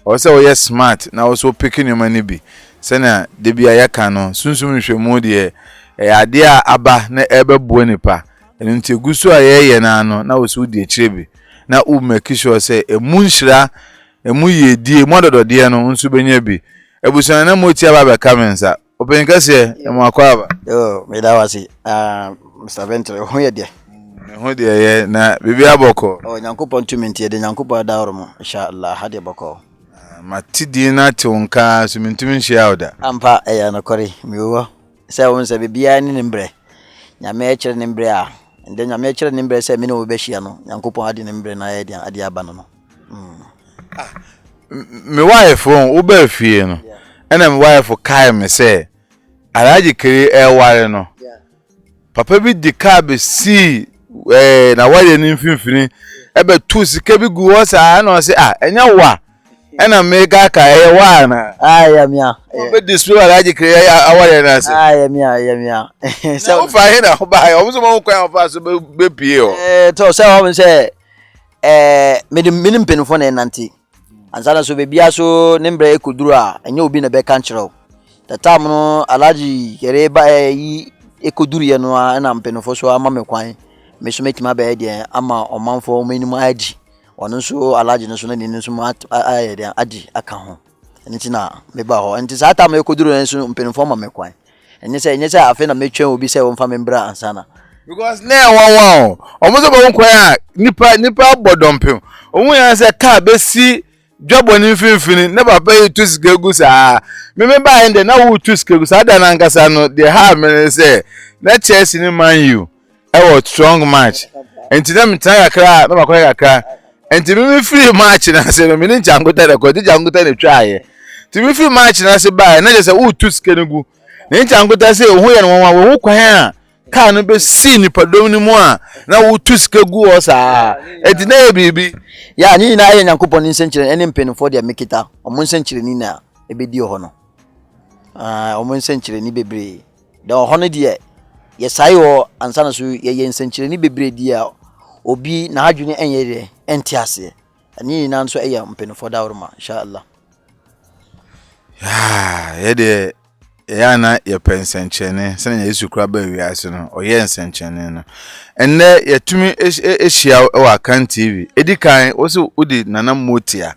or say oh smart na also picking your money be sena de bia ya ka no sunsum nhwemu de ade a aba na ebebo nipa enu nti gusu a ye na ano na wosu de akire bi na u make sure say emu nhira emu yedie mododo de no nsu benya bi ebusan na motia ba be kamensa open kase emu akwaba yo me da wasi Mr. Venture ho ye de ho de ye na bibi aboko oh nyankopon tumenti de nyankopon da woro mo inshallah hade boko matidi na tonka so mintumi nhia oda ampa eya no kori miwo se won se bibia ni nimbre nyame e kire nimbre a ende nyame e kire nimbre se me no be hia no nyankopon ade nimbre na ye de ade aba no me wife wo ba fie no ena me wife kai me se alaji kire e ware no papa bi di ka be si na ware ni mfimfini ebe tu sika bi gu wo sa na o se enya wa ena mega ka e wa na ya mia be display alaji kire aware na se ya mia so fa he na ba o so mo kwa fa so be pie o to se o se me mpinfo na nanti ansana so be bia so nimbre ekuduru a enya obi na be kan kire o the time no alaji kire ba yi ekuduru ye no na mpinfo so ama me kwan me so metima be de ama omanfo menimu adi ono so alaji no so na ni so aye de adi aka ho enti na me ba ho enti sa ta me ekuduru en so mpinfo ma me kwan enye se afi na metwen obi se won fa me bra ansana because na wan omo so ba won kwan a nipa bodompem omu yan se ka be si jobo ni mfimfini na papa yi tu sikegu sa me ba ende na wo tu sikegu sa da na nkasa no de ha me say na Chelsea ni Man U e was strong match enti na mtan akra na makwa akra enti me free match na se no me ni janguta de ko di janguta ne twa ye ti me free match na se ba na je se wo tu sikegu ni janguta se ohu ye no wo kwan a ka no be si ni padom ni mu a na wo tu sikegu o sa enti na e bibi ya ni na ye nyankopon ni senchire ene mpenfo de mekita omo senchire ni na ebedi ho no omo senchire ni bebre de ho no de ye sai wo ansana so ye senchire ni bebre di a obi na adwene enye de enti ase ni na nso eye mpenfo da worma inshallah ye de ya na ye pensenchene sene Yesu kura ba wiase no oye nsenchene no enne yetumi ehia wa kan TV edikan wo so udi nana motia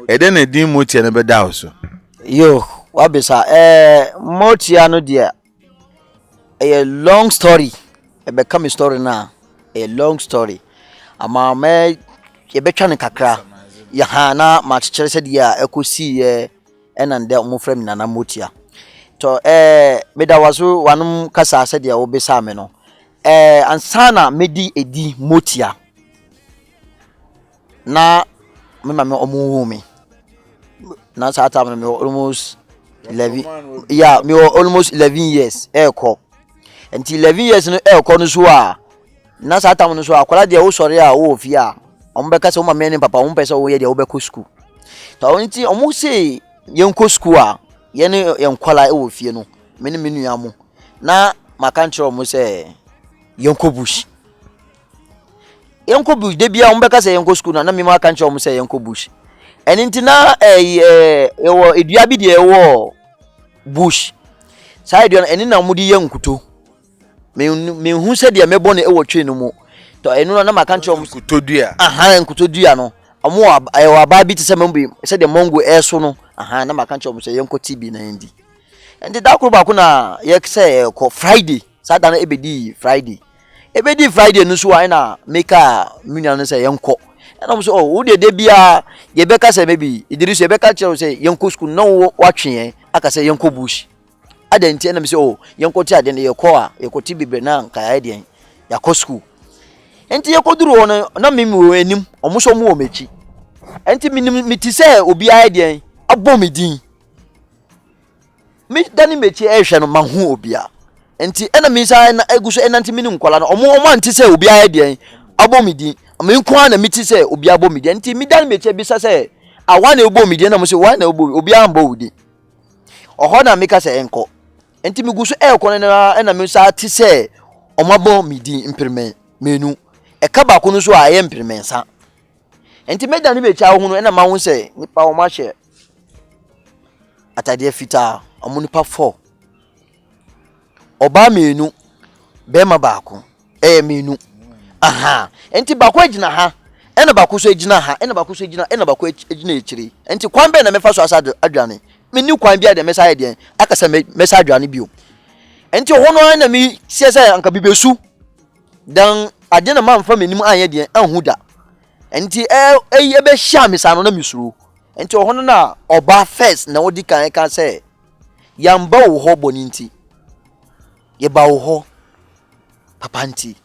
ede na din motia na beda so yo wabisa motia no dia a long story e become a story na a long story ama me ye betwa ne kakra ya ha na ma chechere se dia ekosi ye enande mo frame nana motia to meda waso wanum kasa se dia wo bisa me no ansana medi edi motia na me mama omuhumi na sa time me almost 11 me almost 11 years eko enti 11 years no eko no so a na sa time no so akwala de wo sori a wo fi a ombeka se wo mama ne papa wo mpesa wo ye de wo be ko school to enti omu se yenko school a ye ne yenkwala e wo fie no me ne menu amu na makanchiro mo se yenko bush de bia ombeka se yenko school na me makanchiro mo se yenko bush eninti na ewo edua bi de ewo bush side on eni na mudi yenkuto me hu se de mebo na ewo twe no mu to enu na makanchiro mo kutodua nkuto dua no omo ewo aba bi te se membi se de mongo eso no na makanchiro mo se yenko TB na ndi endi da kuro ba ko na ye se ko Friday sada na ebedi Friday no so why na meka munya no se yenko na mo so wo de bia ye beka se maybe idirisu ye beka che se yenko school no watwe aka se yenko bush adenti na me se yenko ti ade ye ko a ye ko ti bibre na nka ya de ya ko school enti ye ko duru no na me wo anim omo so mo mechi enti mi ti se obi ya de abom din mi dani mechi ehwe no mahu obi a enti ena mi sa na eguso enanti mini nkola no omo anti se obi ya de abom din me nko na miti se obi abom din enti mi dani mechi bi sa se awa na ebom din na mo se wa na obi ambo wudi oho na mika se enko enti mi guso ekọ na ena mi sa ti se omabom din impirmen menu ekaba ko no so aye impirmen sa enti me dani mechi ahu no ena ma hu se nipa o ma hye atade fita omo nipa 4 oba menu bema baako menu aha enti baako agina ha ena baako so agina ha ena baako so agina ena baako agina echiri enti kwan be na mefa so asa adwane meni kwan bia de mesa ye de akasa mesa adwane bio enti hono na mi siesa anka bibesu dan ade na mamfa menim anye de ahuda enti ebe hia me sa no na misuru enti hono na oba first na odi kan say yamba wo ho boninti ye ba wo ho papa nti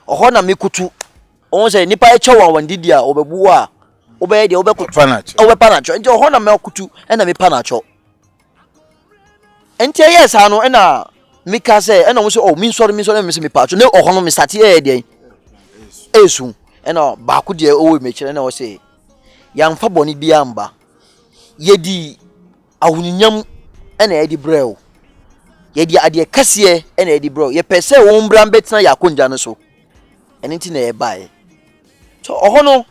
oho na mekutu on say nipa eche wa wandidi a obebu a obeye de obekutu panacho enti oho na mekutu na me panacho enti yes ano na mika say na wo say min sorry me say me pacho ne oho no me start de esu na baako de owo me kire na wo say yamfa boni bia mba yedi ahuninyam na yedi brew yedi ade kase na yedi brew ye pese wo mbran betena yakonja no so enti na ye bae so ohono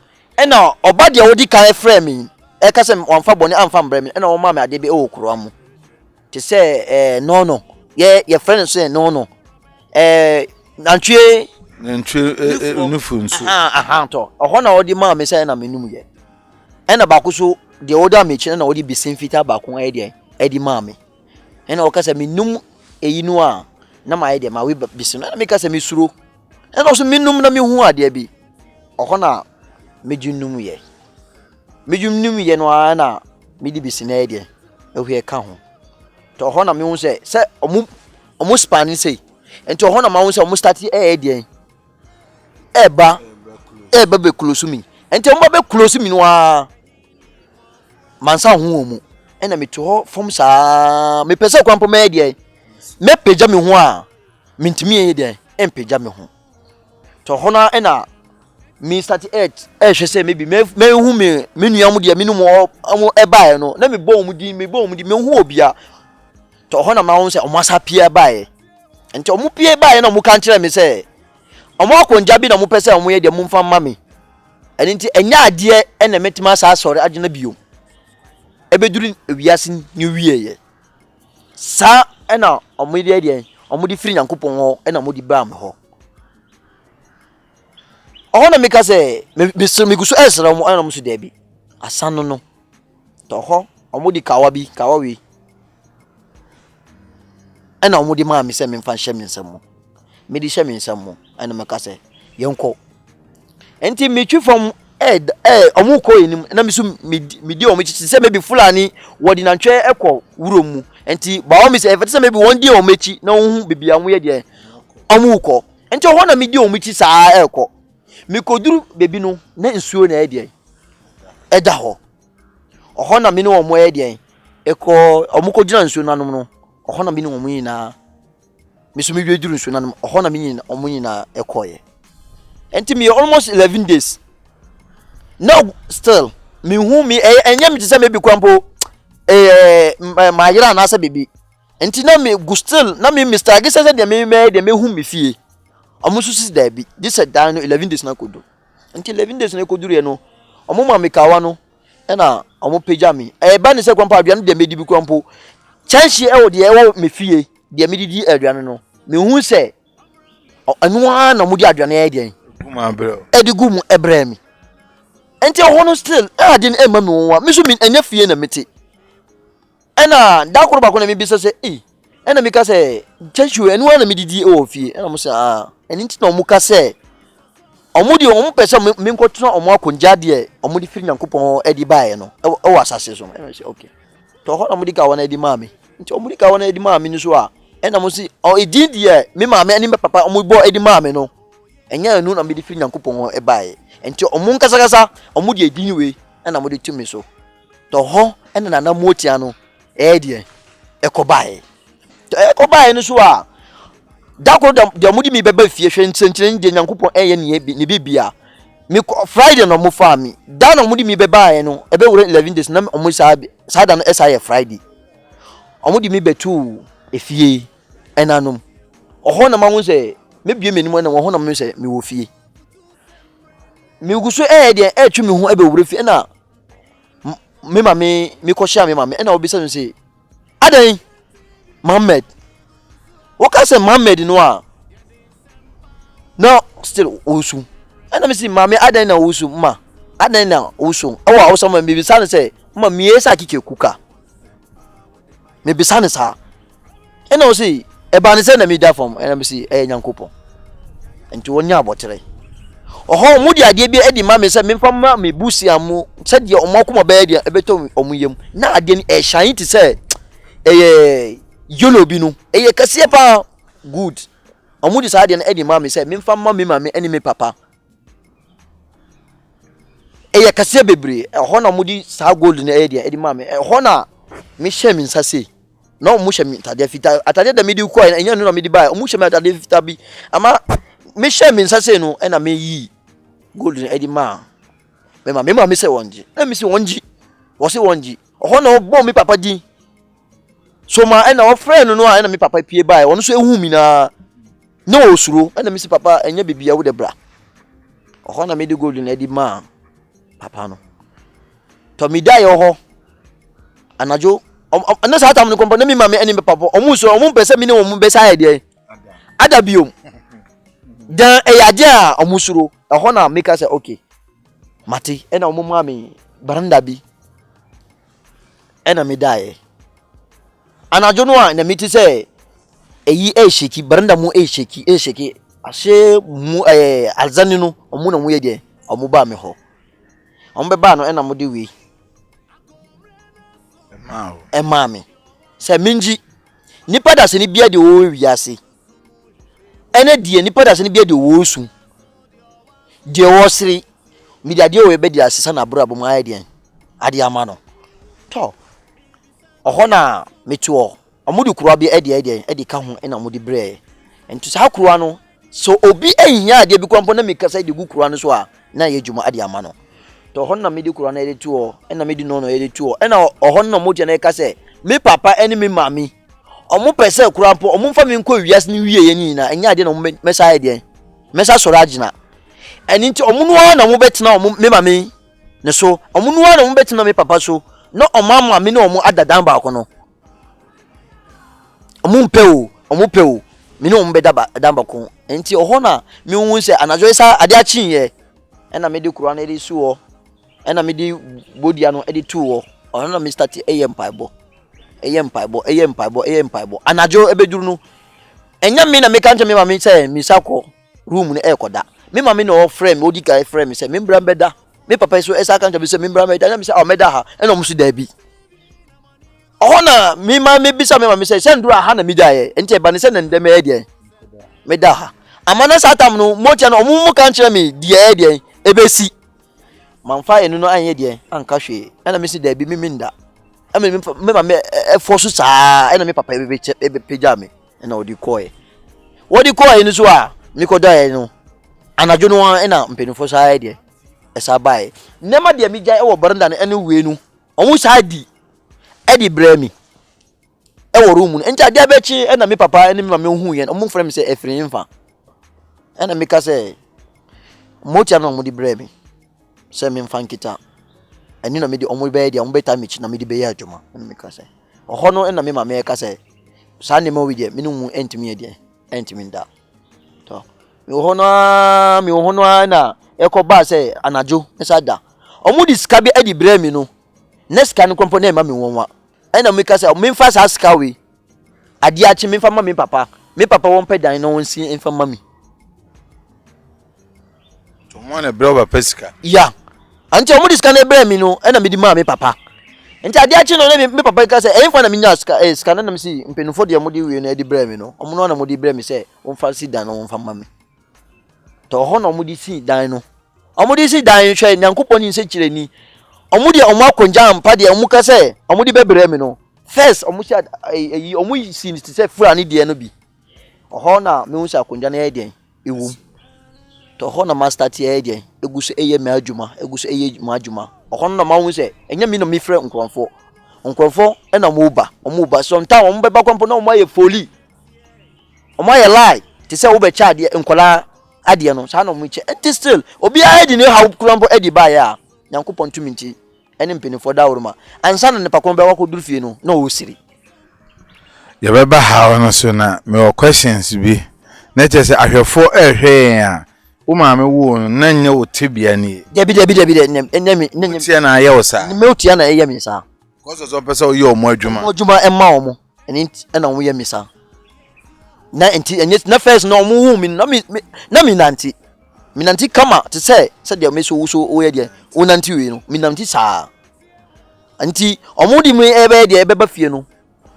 na oba de wodi kan frame e kase wamfa boni amfa mbra me na wo ma me ade be o kuro amu te se no ye friend so no nantwe unufunsu to ohona wodi ma me say na menum ye ena baako so de oda me kire na wodi bisin fita baako edi ma me ena o kase menum eyinu a na ma ye de ma we bisin na me kase me suro ena so menum na me hu ade bi ohona mejunum ye no na me di bisin na de ehwe ka ho to ohona me hu se omu span say enti ohona ma hu se omu start de eba be close me enti omu be close me no a mansa hu omu ena me to ho fom saa me pese kwampo me de me peja me ho a mintimi ye de empeja me ho to hona ena me start hwe se maybe me hu me nuam de me no mo eba no na me bo omu di me hu obia to hona ma hu se omu asapia bae enti omu pie bae na omu kan kire me se omu akonja bi na omu pese omu ye de mu mfa mame enti enya ade ena metima sa sori agena bio ebeduru wiase ni wieye sa ena omu de omu di firi Nyankopon ho ena omu di ba me ho ohona meka se me gusu esra omu ena omu so de bi asano no to ho omu di kawa wi ena omu di ma me se me mfa hye me nsam me di hye me nsam ena meka se yenko enti me twi from omu ko enim na me so me di omu chi se maybe fulani wodi nantwe ekọ wuro mu enti ba o me se efete se maybe won di omu chi na hu bibia mu ye de omu ko enti ho na me di omu chi saa ekọ me koduru bebi no na nsuo na ye de eda ho ho na me no omu ye de ekọ omu ko gina nsuo nanom no ho na me no omu nyina me so me dweduru nsuo nanom ho na me nyina omu nyina ekọ ye enti me almost 11 days no still me hu me enye me tse me bi kwampo ma yira na asa bebi enti na me go still na me Mr. Agisa de me hu me fie omusu sis da bi this dan no 11 days na kodo enti 11 days na koduru ye no omu ma me kawa no na omu peja me ba ne se kwampo aduane de me di bi kwampo chanshi wo de wo me fie de me di aduane no me hu se anu a na mu di aduane ye de guma bro gumu ebre mi enti hono still adin ema me won me so me anya fie na meti ena da koro ba ko na me bi se ena mi ka se chanshi anu a na me di fie ena mo se eni nti na omu ka se omu di omu pese me nkotuna omu akonja de omu di firi Nyankopon edi bae no o asase so ena se okay to ho na omu di ka wona edi maame nti omu di ka wona edi maame ni so a ena mo si o edi de me maame ani me papa omu bo edi maame no enya anu na me di firi Nyankopon e bae enti omu nkasa omu di edi we ena mo di tumi so to ho ena na motia no de ekobae to ekobae ni so a dako da mudi mi beba fie hwe ntentene de Nyankopon eye ne bibia mi Friday no mo fa mi da no mudi mi beba ye no ebe wure 11 days na omo sa da no esa Friday omudi mi betu efie enanom oho na ma hu se mebie menim na oho na ma se mi wo fie mi guso de twi mi hu ebe wure fie na me mame me ko share me mame e na obi say no say adan Mohammed what can say Mohammed no a no still osu e na me say mame adan na osu ma adan na osu e wa oso ma me bisa ne say ma me yesa kike kuka me bisa ne sa e na o say e ba ne say na me da form e na me say e nyankopon enti wonya abotere oho mu di ade bi edi ma me say me fam me busi amu say de omako be dia e beto omuyem na ade ni e shine ti say yolo bi no eye kase pa good omu di sa ade na edi ma me say me fam me mame eni me papa eye kase bebre ho na mu di sa gold na edi edi ma me ho na me hye me nsase na omu hye me tade fita atade da me di ko enya no na me di ba omu hye me tade fita bi ama me hye me nsase no e na me yi gold na edi ma me mama me say wonji na me say wonji wo say wonji ho na obo me papa din so ma e na o friend no a e na me papa pie bai won so ehu mi na osuro e na me say papa enya bibia wo de bra ho na me di gold na edi ma papa no to mi dai ho anajo na sa atam no kompa na me mama eni me papa omu so omu pese mi ne omu be sa ide ada biom dan e yade a omu suro ho na make say okay mati e na omu mama baranda bi e na me dai anajo no a na mi ti say eyi e sheki baranda mu e sheki ashe mu alzani no omu na mu ye de omu ba me ho omu be ba no e na mu de wi mami se minji nipa da se ni bia de wo wiase ene die nipa da se ni bia de wo su de wo siri mi da de wo be de asesa na bro abom aye de ade ama no to oho na metuo omudi kurwa bi ede ka ho ena omudi bre ento sa kurwa no so obi ehia ade bi kwampo na mekasa de kurwa no so a na ye djuma ade ama no to oho na medi kurwa na ede tuo ena medi no ede tuo ena oho na motia na ka se me papa eni me mami omo pese kurwa mpo omo mfa me nko wiase ni wie ye nyina enya ade na omo mesa ede mesa soro agina eni nti omo no na omo betena omo me mami ne so omo no na omo betena me papa so no omama me no omo adadan ba ko no omo peo me no omo be dadan ba ko enti oho na me hu se anajo isa ade achi ye ena me de kurwa na ede suo ena me de bodia no ede tuo oho na me start eyem paibo anajo ebeduru no enya me na me kan me mama say me sako room no ekoda me mama no frame odi kai frame say me mbra mbeda me papa so esa kan say me mbra mbeda na me say o meda ha ena mo so da bi oho na me mama bisa me mama say senduru ha na me da ye enti e ba ne say na ndem e de me da ha amana satam no motia no omu kan kire me de de ebesi manfa enu no anye de anka hwe ena me say da bi me nda me mama force sa ena me papa ebe peja me ena odi koe ni so a me ko da no anajo no ena mpenifo sa de esa bai nema de mi gya e wo baranda no ene we nu omu sa di edi bremi e wo room no enti ade abechi ena me papa ene me mama hu yen omu frem se efrin mfa ena me ka se motia no mu di bremi se me mfa nkita eni na me di omu be dia omu beta mechi na me di be ya adwuma ena me ka se oho no ena me mama e ka se sa ne ma wi de me no mu entimi de entimi nda to me ho no na ekoba se anajo esa da omu di ska bi edi bremi no next kan kompo na ma me wonwa ena me ka se me mfa sa ska we ade achi me mfa ma me papa won pedan no won si mfa ma me to mo na bro ba pesika ya anti omu di ska na bremi no ena me di ma me papa enti ade achi no na me papa ka se mfa na me nya ska na me si mpenufo de mo di we no edi bremi no omu no na mo di bremi se won fa si dan no won fa ma me to ho na omu di si dan no omu di si dan hwe nyankopon ni se kire ni omu di omu akonja ampa de omu ka se omu di bebre me no first omu si omu si ni se fura ni de no bi ho na me hu sa akonja na ye de ewu to ho na master ti ye de eguso eye me adwuma eguso eye ma adwuma ho na ma hu se enya mi no mi frɛ nkrɔfo na mo ba sometimes omu be ba kwampo na omu aye foli omu aye lie ti se wo be cha de nkola ade no sa na omu che enti still obi aye di ne ha kwampo edi ba ya nyankopon tumi nti ene mpenifo da woroma ansa na nipa kon be wakɔduru fie no na wo siri ye beba ha no so na me questions bi na che se ahwefo ehwe a wo maame wo na nya wo tebia ni debi nyami tie na aye wo sa me otia na eye mi sa cause so pese o ye omo adwuma emma omo ene na wo ye mi sa na enti enye na first na omo hu mi na mi nanti kama te say de me so wo so o ye de wo nanti we no mi nanti sa anti omo di me ebe de ebe ba fie no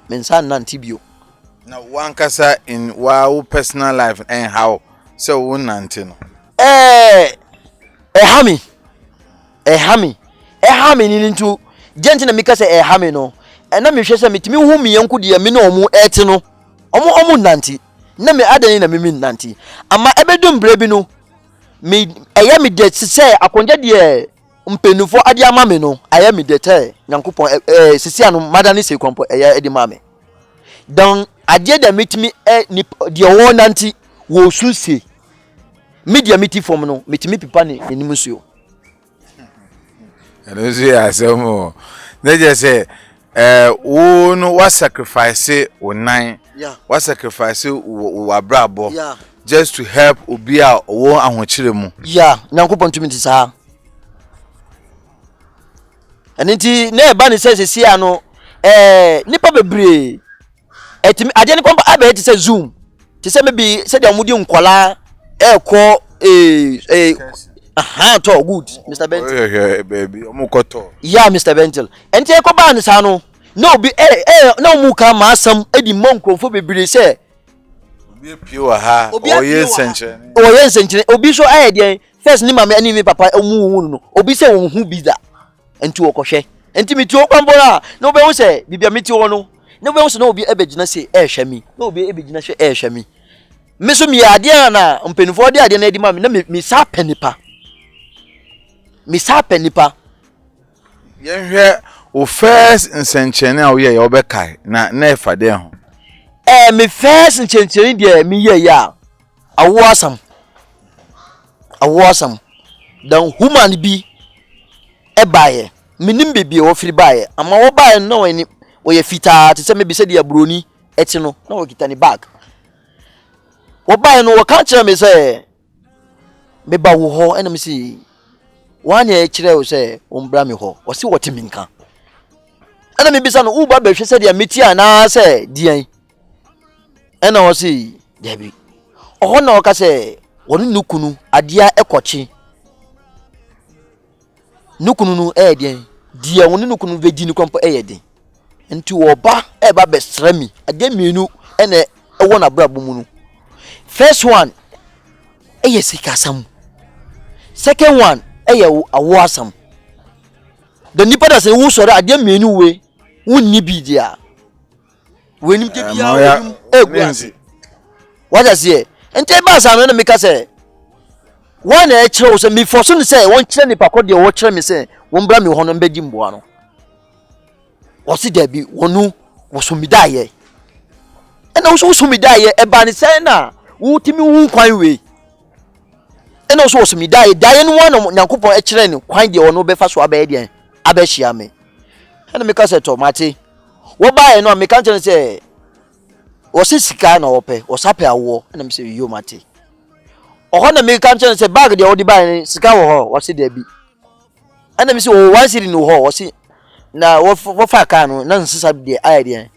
me nsa nanti bio na one kasa in wow personal life and how so wo nanti no hami ni ntu gente na mika se hami no na me hwe se metimi hu me yanku de me na omo eti no omo nanti na me adani na me nanti ama ebedum bre bi no me eya me de se akonja de mpenufo ade ama me no aya me de te nyankopon sisi anu madani se kompo eya edi ma me dan ade da metimi de wo nanti wo susie media meti form no metimi pipa ne enim suo eno so ya asemo na je say wo no wa sacrifice onan wa sacrifice wo abrabo just to help obi a wo ahochire mu nyankopon tumi tisa anenti na eba ne sesi ano nipa bebre etimi ade ne kompa abe ti se zoom ti se mebi se de omudi nkola eko to good Mr. Bentil baby omukoto Mr. Bentil enti eko ba ne sa no na obi na omu ka ma asam edi monkrofo bebre se obi pio ha oye senche obi so de first ni mama ani mi papa omu no obi se won hu biza enti okohwe enti mi ti okwambora na obi hu se bibia mi ti wo no na obi hu se na obi ebegina se hwami na obi ebegina hwe hwami me so mi ade na mpenifo de ade na edi ma me na mi sa panipa ye hwe o first nsenchene a wo ye obekai na efade ho me first nsenchene de mi ye ya awosam dan human bi ebaye minim bebie wo firi baye ama wo baye no wani wo ye fita te se me bi se de abroni eti no na wo kita ni bag wo baye no wo ka kire me se me ba wo ho ena me si wan ye kire wo se wo mbra me ho wo si wo te minka ena me bisa no u ba be hwe se de meti ana se dian ena wo si debi oho na wo ka se wonu nukunu adia ekochi nukunu no dian dia wonu nukunu vedi ni kompo den enti wo ba ba besra mi adia mienu ena ewo na brabo mu no first one sikasam second one awasam the nipa da say wo sore adia mienu we wonni bi dia wenim te bia wenim what does here enti ba sa no na meka say one kire wo say me forso ne say won kire nipa ko de wo kire me say won bra me ho no mbedi mboa no wo si da bi wonu wo so mi da ye ena wo so mi da ye ba ne say na wo timi wu kwan we ena wo so mi da ye no one nyankopon kire ne kwan de wo no be fa so aba de abehia me ena meka say to mate wo ba ye no meka kire say wo se sika na wo pe wo sape awo ena me say yo mate oho na meka kire say bag de wo di ba ni sika wo ho wo se da bi ena me say wo one city no ho wo se na wo fa ka no na nsisa de aye de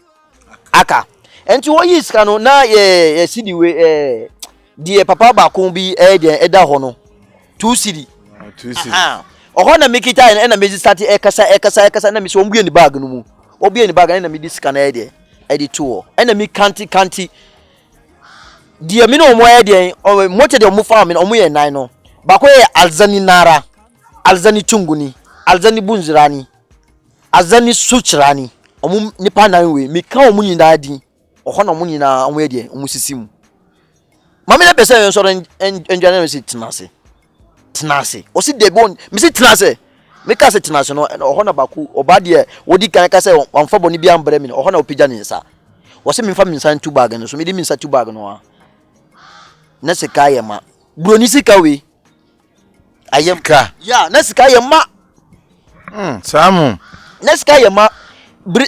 aka enti wo yi sika no na ye city we die papa ba kon bi de eda ho no 2 city oho na make time na me start ekasa na me so mbue ni bag no mu obie ni bag na me di sika na de to na me kanti die me no mo de motia de mo fa me no mo ye nan no ba ko ye alzani nara alzani tunguni alzani bunzirani azani suchrani omu nipa nan we me ka omu nyina di oho na omu nyina omu ye de omu sisimu mama na pese so enjana me si tenase o si de bon me si tenase me ka se tenase no oho na baku oba de wodi kan ka se wamfa boni bia mbre me oho na opija ne nsa wo se me mfa me nsa 2 bag no so me di me nsa 2 bag no na se ka ye ma broni sika we ayem ka na sika ye ma Samu. Next guy ma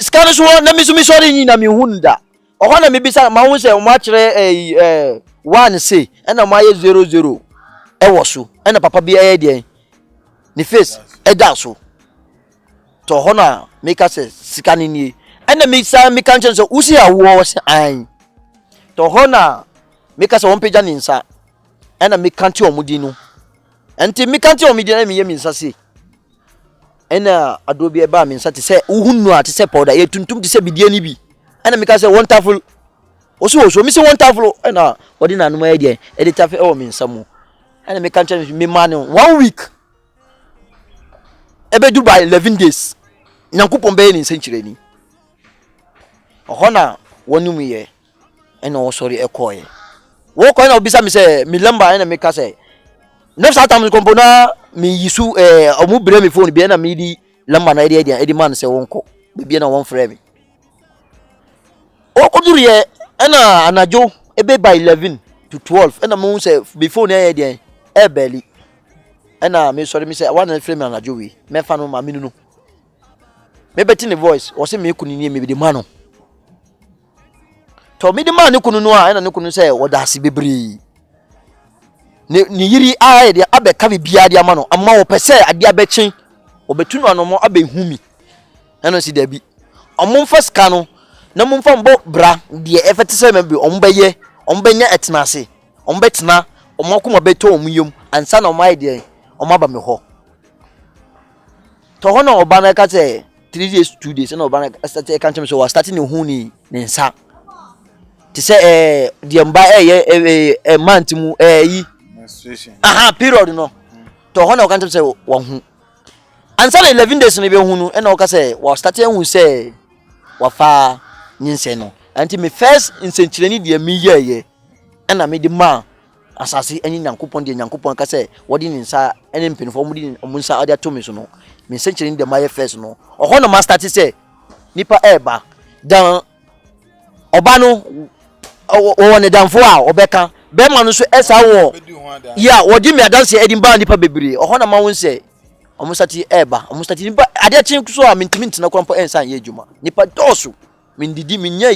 scan so na mi so mi sorry ni na mi hunda. Oho na mi bisa ma hu se o ma kire 1 say na ma ye 00 e wo so na papa bi e de ni face e da so. To ho na mi ka se scan ni na mi sa mi kan so usi awo se an. To ho na mi ka se won peja ni nsa na mi kan ti omudi no. Enti mi kan ti omudi na mi ye mi nsa se. Ena adobi eba mi nsa te se uhunu ate se powder ye tuntum te se bidie ni bi ena mi ka se wonderful oso mi se wonderful ena odi na no ma ye de tafe e wo mi nsa mu ena mi kan che mi man 1 week ebe du by 11 days nyankopon be ni nsa nkire ni oho na wonu mu ye ena wo sorry e koye wo koye na obisa mi se mi lamba ena mi ka se next time kompona mi yisu omu bre mi phone bi na mi di lamba na edi man se wonko bi na won frame mi o koduru ye na anajo ebe by 11 to 12 na mo se bi phone edi e beli na mi sorry mi se one frame anajo wi me fa no ma mi nu me beti ni voice o se me kunu ni me bi di man no to mi di man ni kunu no a na ni kunu se wodase bebre ni yiri a de abeka bibia de ama no amma wo pese ade abechen obetunu anomo abehumi eno si dabi omumfa ska no na mumfa mbo bra de efete se membe ombeye ombenya etnase ombetena omakoma beto omuyom ansa na omai de omaba me ho to ho na oba na ka se 3 days 2 days na oba na start e kan chem so wa start ni hu ni nsa ti se de mba e month mu yi aha period no to ho na o kan tell say wo hu ansa na 11 days no be hu no na o ka say wa start hu say wa fa nyinse no anti me first insenchireni de mi ye na me di ma asase anyi nyankopon de nyankopon ka say wo di nsa ene mpinfo mu di omunsa ade to me so no me insenchireni de ma ye first no o ho na ma start say nipa eba dan oba no wo ne danfo a obeka be ma no so esa wo ya wodi me adanse edimba nipa bebre oho na ma won se omusati eba omusati nipa ade chin so a mentimi ntina kwampo ensan ye adwuma nipa dosu mindidi minya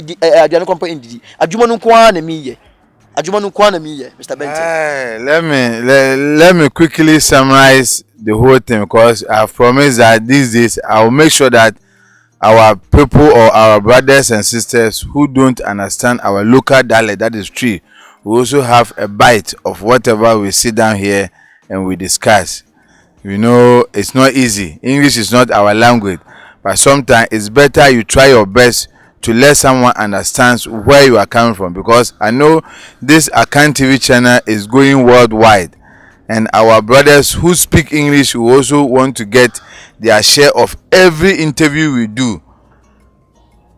aduane kwampo endidi adwuma no kwa na mi ye adwuma no kwa na mi ye Mr. Benton. Let me quickly summarize the whole thing because I've promised that these days I'll make sure that our people or our brothers and sisters who don't understand our local dialect, that is true, we also have a bite of whatever we sit down here and we discuss. You know, it's not easy. English is not our language, but sometimes it's better you try your best to let someone understand where you are coming from, because I know this Akan TV channel is going worldwide, and our brothers who speak English will also want to get their share of every interview we do.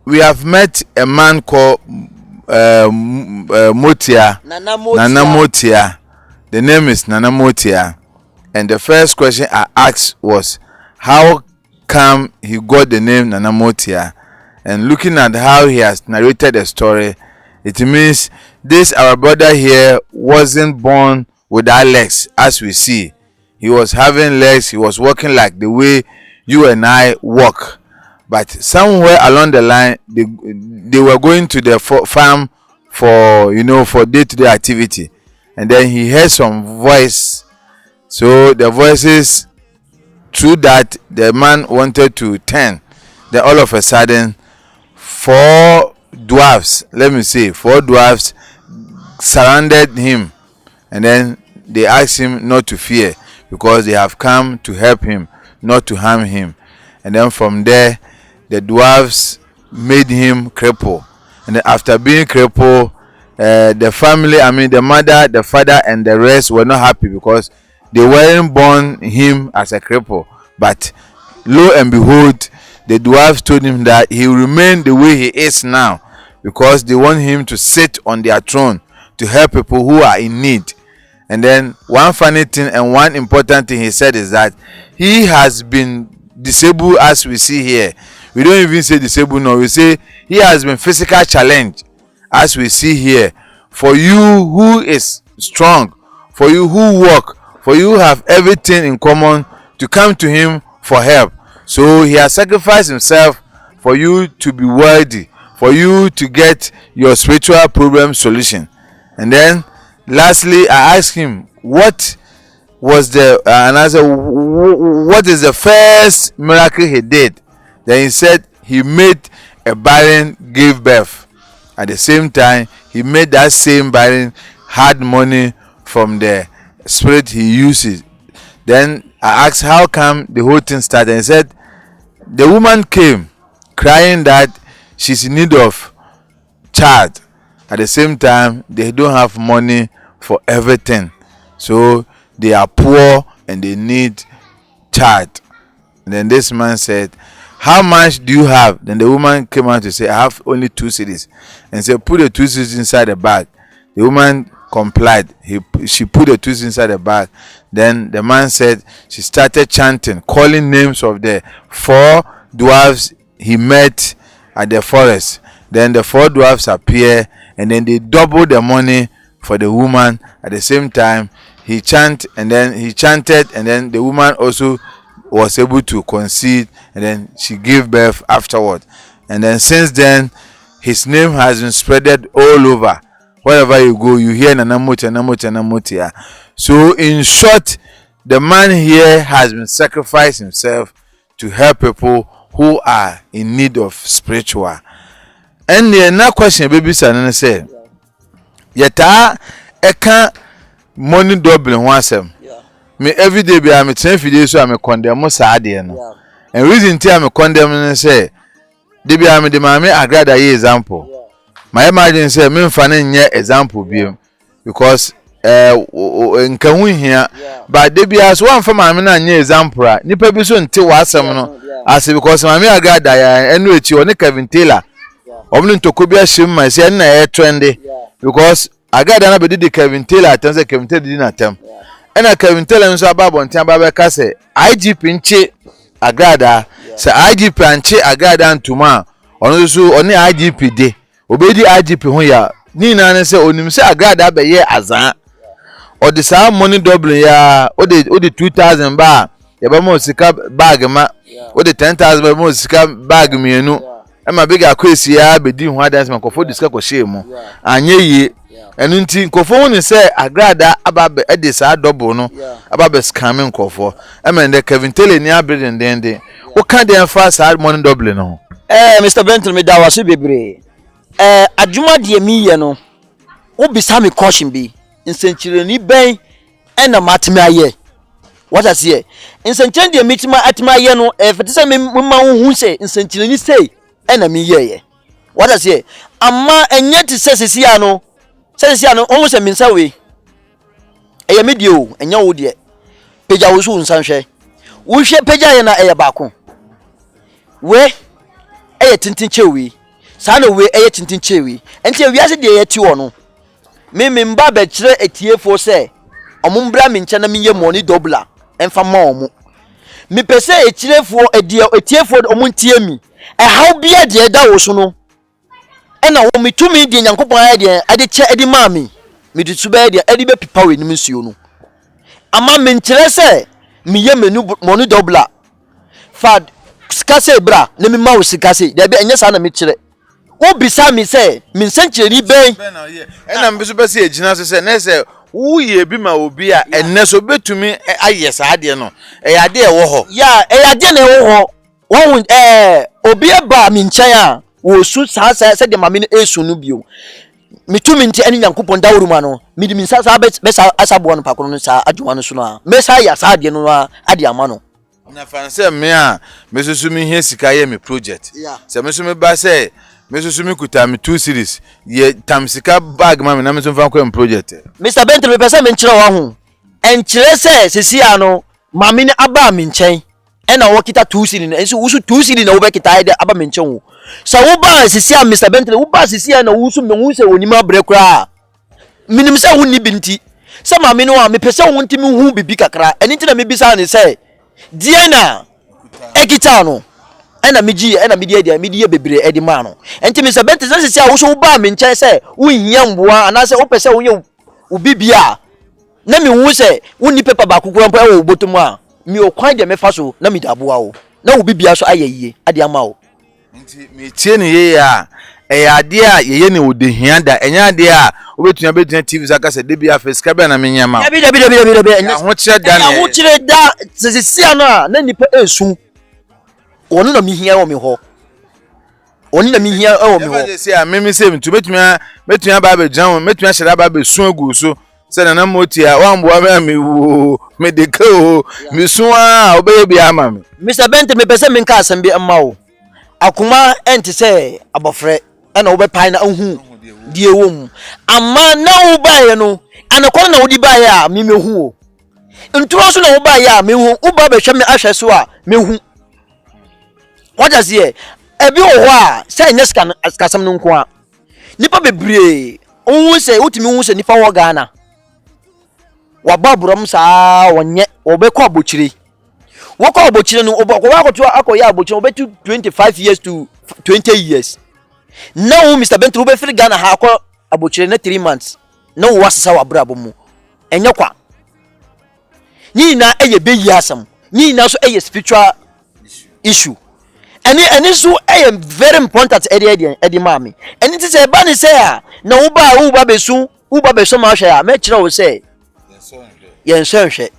We have met a man called motia. Nana Motia. The name is Nana Motia, and the first question I asked was how come he got the name Nana Motia. And looking at how he has narrated the story, it means this our brother here wasn't born without legs, as we see. He was having legs, he was walking like the way you and I walk. But somewhere along the line, they were going to the farm for, you know, for day-to-day activity. And then he heard some voice. So the voices, through that, the man wanted to turn. Then all of a sudden, 4 dwarfs surrounded him. And then they asked him not to fear, because they have come to help him, not to harm him. And then from there, the dwarves made him cripple. And then after being crippled, the family, the mother, the father, and the rest were not happy because they weren't born him as a cripple. But lo and behold, the dwarves told him that he will remain the way he is now, because they want him to sit on their throne to help people who are in need. And then one funny thing and one important thing he said is that he has been disabled, as we see here. We don't even say disabled now, we say he has been physical challenged, as we see here. For you who is strong, for you who work, for you who have everything in common, to come to him for help. So he has sacrificed himself for you to be worthy, for you to get your spiritual problem solution. And then lastly, I asked him what was the and I said, what is the first miracle he did? Then he said he made a barren give birth. At the same time, he made that same barren had money from the spirit he uses. Then I asked how come the whole thing started, and he said the woman came crying that she's in need of child. At the same time, they don't have money for everything, so they are poor and they need child. And then this man said, how much do you have? Then the woman came out to say, I have only 2 cedis. And said, put the 2 cedis inside the bag. The woman complied. She put the 2 cedis inside the bag. Then the man said she started chanting, calling names of the 4 dwarfs he met at the forest. Then the 4 dwarfs appear, and then they double the money for the woman. At the same time, he chanted, and then the woman also was able to conceive, and then she gave birth afterward. And then since then, his name has been spreaded all over. Wherever you go, you hear Nana Motia. So in short, the man here has been sacrificed himself to help people who are in need of spiritual. And the next question baby son say, yeta eka money doubling wasem. Me every day be am 10 days so am condemn saa de no. And reason ti am condemn say de be am de mame agrada ye example. My imagine say me mfa na nye example bi because nka hu hia but de be as one for mame na nye example a nipa bi so nte wasem no as because mame agrada ya enu echi oni Kevin Taylor omni ntoko bi ahim ma say na e trend because agrada na be di Kevin Taylor atem say Kevin Taylor di na atem. And Kevin Taylor nso ababon tin ababeka say IGP nche agrada say IGP nche agrada ntuma ono so oni IGP de obedi IGP ho ya ni na ne say onim say agrada be ye azan o de sa money double ya o de 2000 ba ya ba mo sika bag ma o de 10000 ba mo sika bag mienu e ma big akwesi ya be di ho adanse ma kofo disika ko shemu anye yi enu nti nkofo woni se agrada ababe ede sa double no ababe scamming nkofo emende Kevin Taylor ni abredin dende wo ka de fa sa money double no Mr. Benton me da wase bebre adwuma de mi ye no wo bisa me caution bi nsenchire ni ben ena matime aye what I say nsenchire de mitima atime aye no fete se me ma hu se nsenchire ni sei ena mi ye what I say amma enye ti se sisia no sesi no almost minsa we eye medio enya wo de peja wo so nsanhwe wo hwe peja ye na eye baako we eye tintin chewi sa na we eye tintin chewi enti wiase de ye ti wo no me mba be kire etiefo se omumbra me nche na menye money dobla emfa ma omu me pese ekirefo etiefo omuntie mi how bia de da wo so no ena wo mitumi de nyankopon ade ade che ade mami me de tuba ade ade be pipa we nim nsuo no ama me nkire se me ye menu money dobla fad skase bra na me ma wo skase de be enye sa na me kire wo bisa mi se me nsankire ni ben ena mbe so be se ejina so se na se wo ye bi ma obi a enne so betumi aye sa ade no ade e wo ho ya ade na e wo ho wo obi e ba mi nchen a wo su sa de mame no esu no bio mitumi nti ani nyankopon dawuru ma no midi min sa be asabo no pakono no sa adwuma no so no a me sa ya sa ade no a ade ama no na fanse me a me susu mi hia sika ye me project se me susu me ba se me susu mi kuta me 2 series ye tam sika bag ma me na me susu fa ko project Mr. Benton me pese me nkyere wa ho enkyere se sesia no mame ne aba mi nchen ena wo kita 2 series no enso wo su 2 series na wo be kita ide aba mi nchen wo sa wo ba sisia Mr. Bentley wo ba sisia na wo su me hu se onima bre kra minim se hu ni binti se ma me no a me pese wo ntimi hu bibi kakra eni nti na me bisa ne se die na ekita no ena meji ena medie bebre edi ma no enti Mr. Bentley se sisia wo so wo ba me nche se wo hia mboa ana se wo pese wo ye wo bibia na me hu se wo ni paper ba kokoro mpo e wo botom a mi okwan de me fa so na mi daboa wo na wo bibia so ayeye ade ama wo nti me tie ne ye ya ade a ye ne odehia da enya ade a obetua TV saka se de bia face ka be na menya ma dabi ho kire da na ho kire da sisia no a na nipa esu onu na mihia wo me ho oni na mihia wo me ho se a meme se mtu betua ba be jan metua hyira ba be su agu so se na motia wamboa me me wo me de ka o me su a obeye bia ama me Mr. Bent me pese me nka asem bi amma wo akuma enti se abofre na wo be pai na hu die wom amma na wo bae no anakon na wo di bae a me mehu o nturo so na wo bae a mehu wo ba be hwe me ahwe so a mehu what does here ebi wo ho a say nyeska kasam no nko a nipa bebre hu se utimi hu se nipa wo Ghana wa baburam sa wonye obekọ abochire wokọ abochire no obekọ akoto akoya abochire obetu 25 years to 20 years now Mr. Bent ube free Ghana ha akọ abochire na 3 months na wo wasesa wa brabo mu enye kwa ni na eye beyi asam ni na so eye spiritual issue eni so eye very important edi mami eni ti se ba ni se a na wo ba besu ma hwe a me kire wo se yenhwe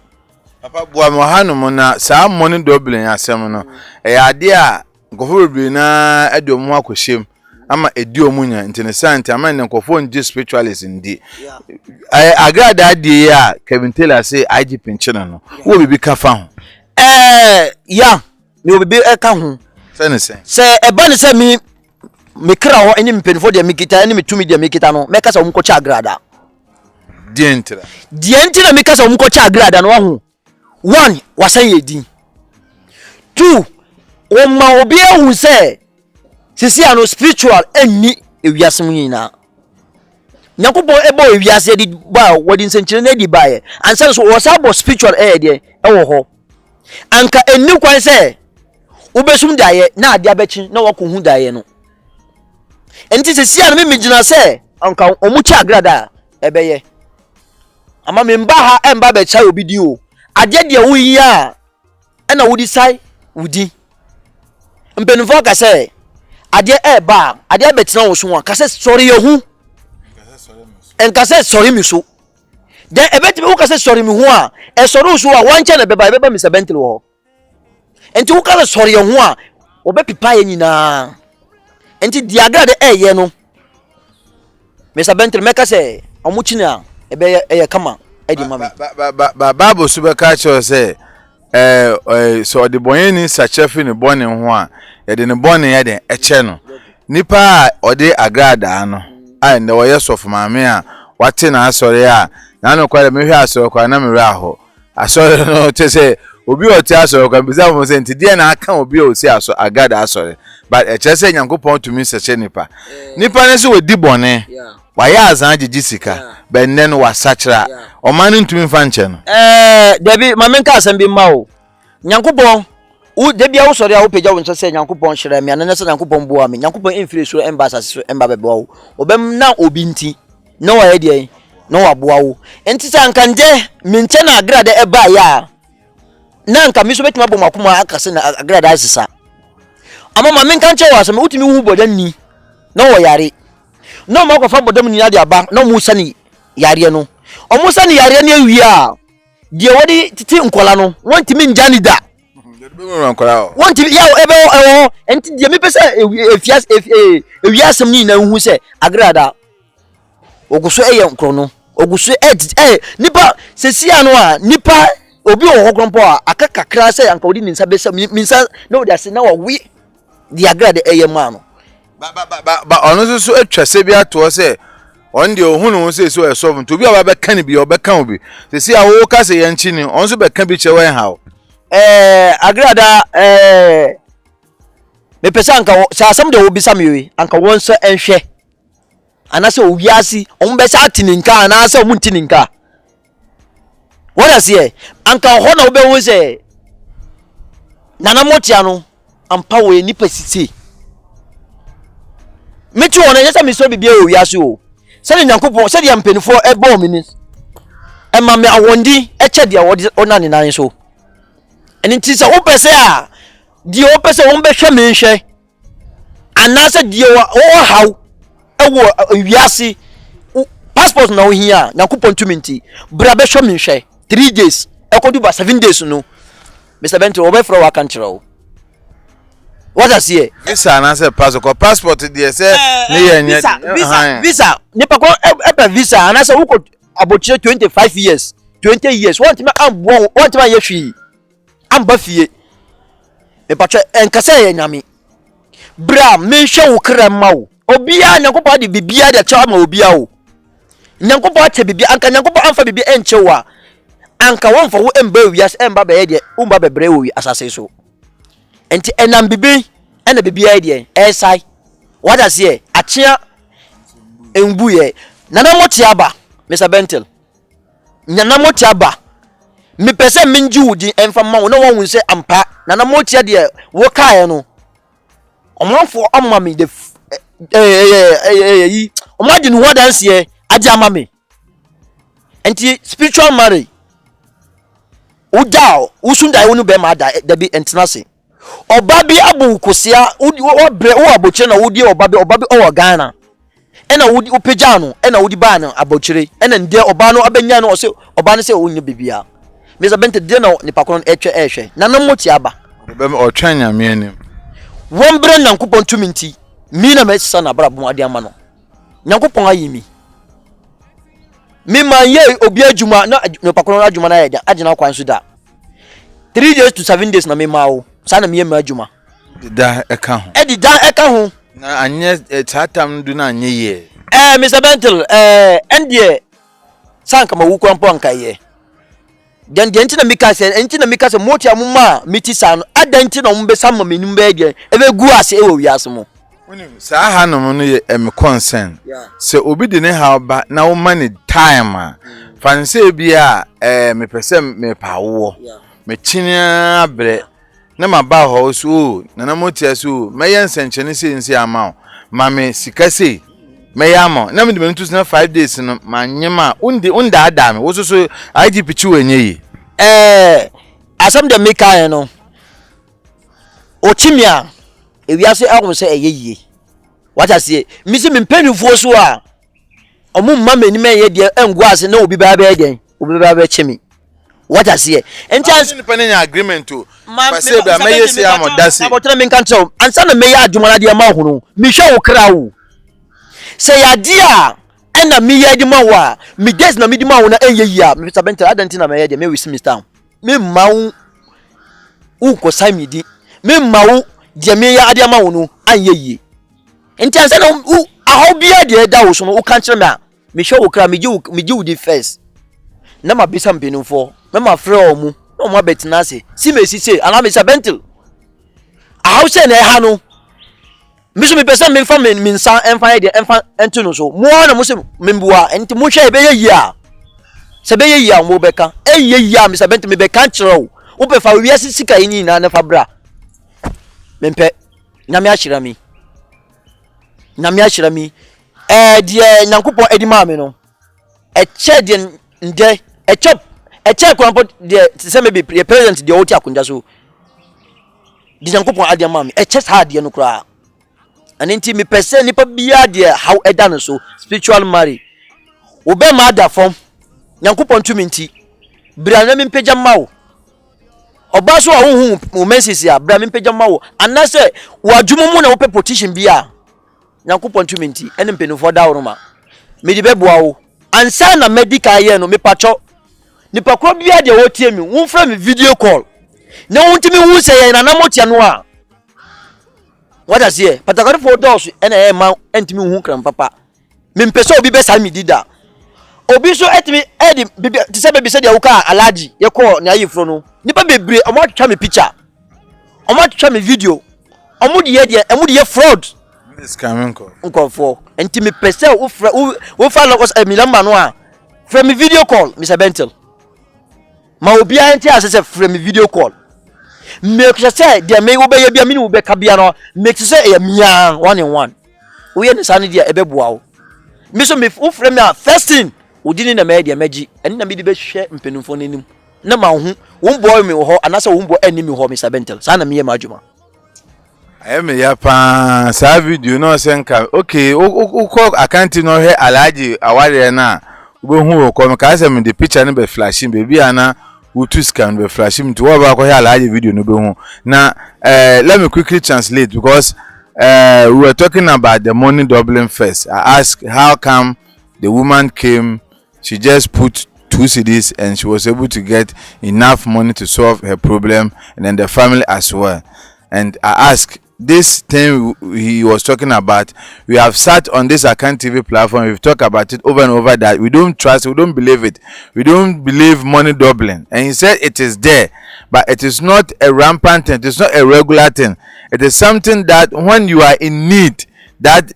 papa bua mo hanum na saa money doubling asem no ade a nkofo bebre na edom ho akoshem ama edi omunya interessant ama nkofo nje spiritualist ndi agrada ade a Kevin Taylor say IG pinchina no wo bibi ka fa ho ya me wo bibi ka ho se eba ni se me kra ho eni mpenfo de mikita eni metumi de mikita no me kasa wo mkocha agrada dientira me kasa wo mkocha agrada no ho one wasan yedi two o ma obi ehun se sisi ano spiritual enni ewiasem nyina Nyankopon ebo ewiase di ba wodi nsenkyere na di bae ansa so wo sabo spiritual de ewo ho anka enni kwan se ubesum daye na ade abechi na wakohu daye no enti sisi ano me migina se anka omuchi agrada ebeye ama me mba ha emba be cha obi di o ade de wo yi a na wodi sai wudi mpenfo ka se ade eba ade betina wo so ka se sorry yehu enka se sorry mi so then ebetime wo ka se sorry mi hu a e sorry so a wanche na beba Mr. Bentley wo enti wo ka se sorry yehu a obepipa ye nyina enti diagrade ye no Mr. Bentley meka se omuchi na eye kama edi mami Bible sube ka cho say so the boy ni sachefi ni born ho a ye de ne born ye de eche no nipa ode agrada no ai ne wo yesof maame a wate na asore a na no kwale me hwe asore kwa na me hwe aho asore no te say obi ote asore kwa biza mo say ntide na aka obi o si asore agrada asore but eche say Nyankopon to me seche nipa ne so wodi bone wa ya azan jijisika benne no wasachra o manu ntumi fa nche no debi mamenka asem bi ma o Nyankopon u debi a wo sori a wo peja wo nche se Nyankopon hire me anene se Nyankopon bua me Nyankopon emfire so embassy so emba bebe wo obem na obi nti na wa ye de na wa bua wo enti sa nka nje me nche na agrada e ba ya na nka mi so betima bom akoma akase na agrada asisa ama mamenka nche wa asem utimi hu bodan ni na wo yare no mo ko fa bodam ni ade aba no mu sani yare no o mu sani yare ne awi a de wodi titi nkola no wonti mi njani da wonti ya ebe enti de mi pese ewiasem ni na hu se agrada oguso eye nkro no oguso nipa sesia no a nipa obi o hokrompo a akakakra se anka wodi ninsa besa minsa no wodi ase na wa wi de agrada eye ma no ba ono so atwase bi ato se on de ohunu se so esolve to bi aba kan bi obeka obi se si awo ka se yanchi ni on so beka bi chewe ha agrada me pesa anka sa asam de obi samyewe anka won so enhwe anase owiasi on be sa tininka anase o muntininka what is here anka ho na obe won se nana motia no ampa we ni pesisi mechi wona yesa mi so bibia owiase o se ni Nyankopon se dia mpenifo ebo minis e ma me awondi e che dia wodi onane nan so eni ti se wo pese a di o pese won be hwe me hwe anase di o haw ewo wiase passport na ohia Nyankopon tuminti bra be hwe me hwe 3 days ekodu ba 7 days no Mr. Bento o be fro wa kan kire o what I see visa na say passport dey say ne ye visa ne pa ko e visa anase wo ko abochire 25 years 20 years want me ambo want me ye hwi amba fie me patche enkasa ye nyame bra me hwe wo kra ma wo obia Nyankopon de bibia de chawa ma obia wo Nyankopon ache bibia anka Nyankopon amfa bibia enche wa anka wonfa wo emba wias emba be ye de umba bebre wo asase so enti enam bibi ena bibia ye de esai what I say achia embu ye nana motia ba Mr. Bentel nyana motia ba me pese minji wudi emfa ma wo na won se ampa nana motia de wo kae no omanfo amma me de yi omadi no wadanse ye ade amma me enti spiritual marriage udao usunda wonu be ma da bi entenase oba bi abu kosia wo bre wo aboche na wodi oba bi o Ghana ena wodi upeja no ena wodi ba no abochire ena nde oba no abenya no se oba no se onye bibia Mr. Bente de na nipa kono etwe ehwe na no moti aba be o twanya me anim won bre Nyankopon tuminti mi na mesisa na brabo ade ama no Nyankopon ayimi mi man ye obi adwuma na nipa kono adwuma na ye agina kwan so da 3 days to 7 days na me mawo sana me ma adwuma da eka ho edida eka ho na anye tatam du na anye ye Mr. Bentel endie sanka ma wuko ampo anka ye den enti na mika se motia mumma miti san adanti na mbe samma menim be de ebe gu ase ewo wiase mo onim sa ha no no ye em concern se obi de ne ha ba na wo mani time fanse bia me pese me pawo me chinia bre na ma ba ho so na motia so me yen senchene se nsi ama ma me sikase me yamo na me de mentu na 5 days no ma nyema unda adam wo so IGP chi wenye yi asam de meka no ochimia ewiase ahun se eyeye what I say misi me mpanifo so a omo mma mani me ye de engu ase na obi ba ba den obi ba ba chemi what I say enti independent agreement to say be me ye say amodase abotena me kan tell ansa na me ya adwumara de ma hunu me hwe wo kra wo say ya dia ena me ye de ma wa me guess na me de ma wo na enye ya Mr. Bente adanti na me ye de me wisi Mr. me mawu uko samidi me mawu de me ya ade ma wo no anye yi enti ansa na aho bia de da wo so no wo kan kire me a me hwe wo kra me ji wo di first na ma bisa mpenufo me ma frɛ omu no ma betina ase si me si se ana Mr. Bentel aho se na ha no miso me pesa me fa me nsa emfa ye de emfa ento no so mo na mo se membua enti mo hwe be ye yi a se be ye yi a mo beka ye yi a Mr. Bentel me beka kire wo pe fa wiase sika yi na na fa bra mempe na me ahira mi de Nyankopon edi ma me no che de nde che kwampo de se me be president de oti akunja so de Nyankopon adi ma me che sa de no kra anenti me pese nipa bia de how eda no so spiritual marry obe ma da form Nyankopon tuminti bra na me mpagya mawo oba so hu mo message ya bra me mpagya mawo anase wadwumu mu na wo pe petition bia Nyankopon tuminti ene mpenufo da woroma me di beboa wo ansa na medical ye no me pacho nipa kro bia de wo tie mi wo fra me video call na wo ntimi hu se ye na na motia no a what I say patakari for dos ene ma entimi hu kram papa me mpese obi be sa mi dida obi so etimi edi ti se be se de wo ka alaji ye call na ayifro no nipa bebre omo atwa me picture omo atwa me video omo de ye fraud this coming call for entimi pese wo fa lo mi lamba no a from video call Mr. Bentel ma obi anti asese from video call make sure say dia me wo be ye bia me wo be ka bia no make sure say e mia one in one we ne sane dia ebeboa wo me so me wo from me first thing odini na me dia magi eni na me di be hwe mpenumfo nanim na ma hu wo boy me wo ho anasa wo boy eni me ho Mr. Bentel sana me ye ma adwuma me ya pa sa video no senka okay uko account no he alaji aware na ube hu ko ka se me the picture no be flashing baby ana utu scan be flashing to wo ba ko he alaji video no be hu na let me quickly translate because we were talking about the money doubling first. I asked how come the woman came, she just put 2 CDs and she was able to get enough money to solve her problem and then the family as well. And I asked this thing he was talking about, we have sat on this account TV platform, we've talked about it over and over that we don't trust, we don't believe it, we don't believe money doubling. And he said it is there, but it is not a rampant thing, it is not a regular thing. It is something that when you are in need, that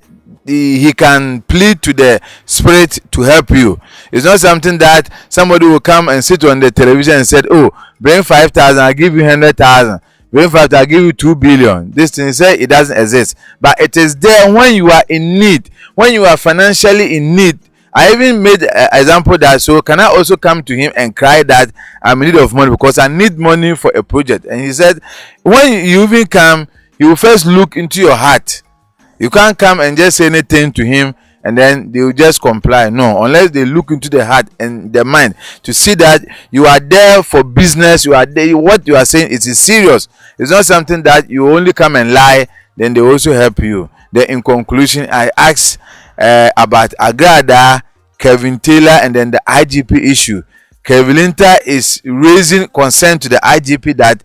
he can plead to the spirit to help you. It's not something that somebody will come and sit on the television and said, oh, bring 5,000, I'll give you 100,000. Bring 5,000, I'll give you 2 billion. This thing said it doesn't exist. But it is there when you are in need, when you are financially in need. I even made an example that, so can I also come to him and cry that I'm in need of money because I need money for a project? And he said, when you even come, he will first look into your heart. You can't come and just say anything to him and then they will just comply. No, unless they look into the heart and the mind to see that you are there for business, you are there, what you are saying is serious. It's not something that you only come and lie, then they also help you. Then in conclusion, I asked about Agrada, Kevin Taylor, and then the IGP issue. Kevin Linter is raising concern to the IGP that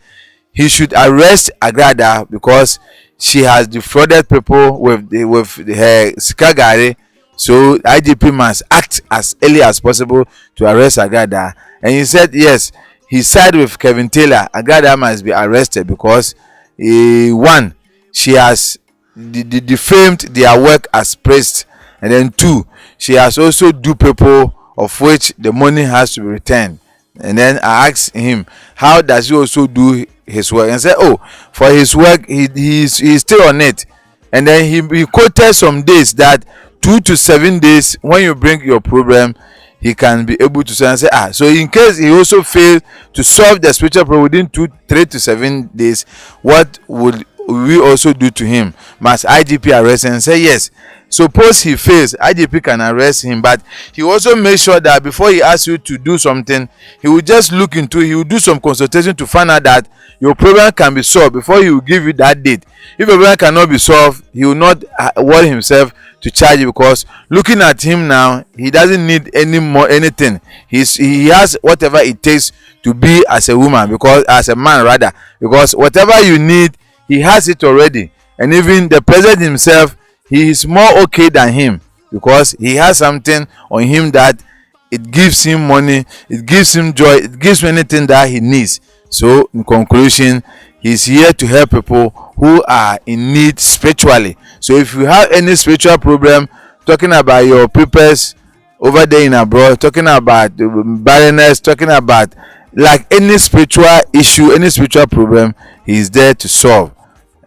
he should arrest Agrada because she has defrauded people with her Sikagari. So IGP must act as early as possible to arrest Agrada. And he said yes, he sided with Kevin Taylor. Agrada must be arrested because one, she has defamed their work as priest, and then 2, she has also duped people of which the money has to be returned. And then I asked him, how does he also do his work? And said, oh, for his work he's still on it. And then he quoted some days that 2 to 7 days when you bring your problem he can be able to say and say, so in case he also failed to solve the spiritual problem within 3 to 7 days, what would we also do to him? Must IGP arrest him? And say yes. Suppose he fails, IGP can arrest him, but he also make sure that before he asks you to do something, he will just look into it, he will do some consultation to find out that your problem can be solved before he will give you that date. If your problem cannot be solved, he will not worry himself to charge you, because looking at him now, he doesn't need anything. He has whatever it takes to be as a woman, because as a man rather, because whatever you need, he has it already. And even the president himself, he is more okay than him because he has something on him that it gives him money, it gives him joy, it gives him anything that he needs. So in conclusion, he's here to help people who are in need spiritually. So if you have any spiritual problem, talking about your papers over there in abroad, talking about barrenness, talking about like any spiritual issue, any spiritual problem, he is there to solve.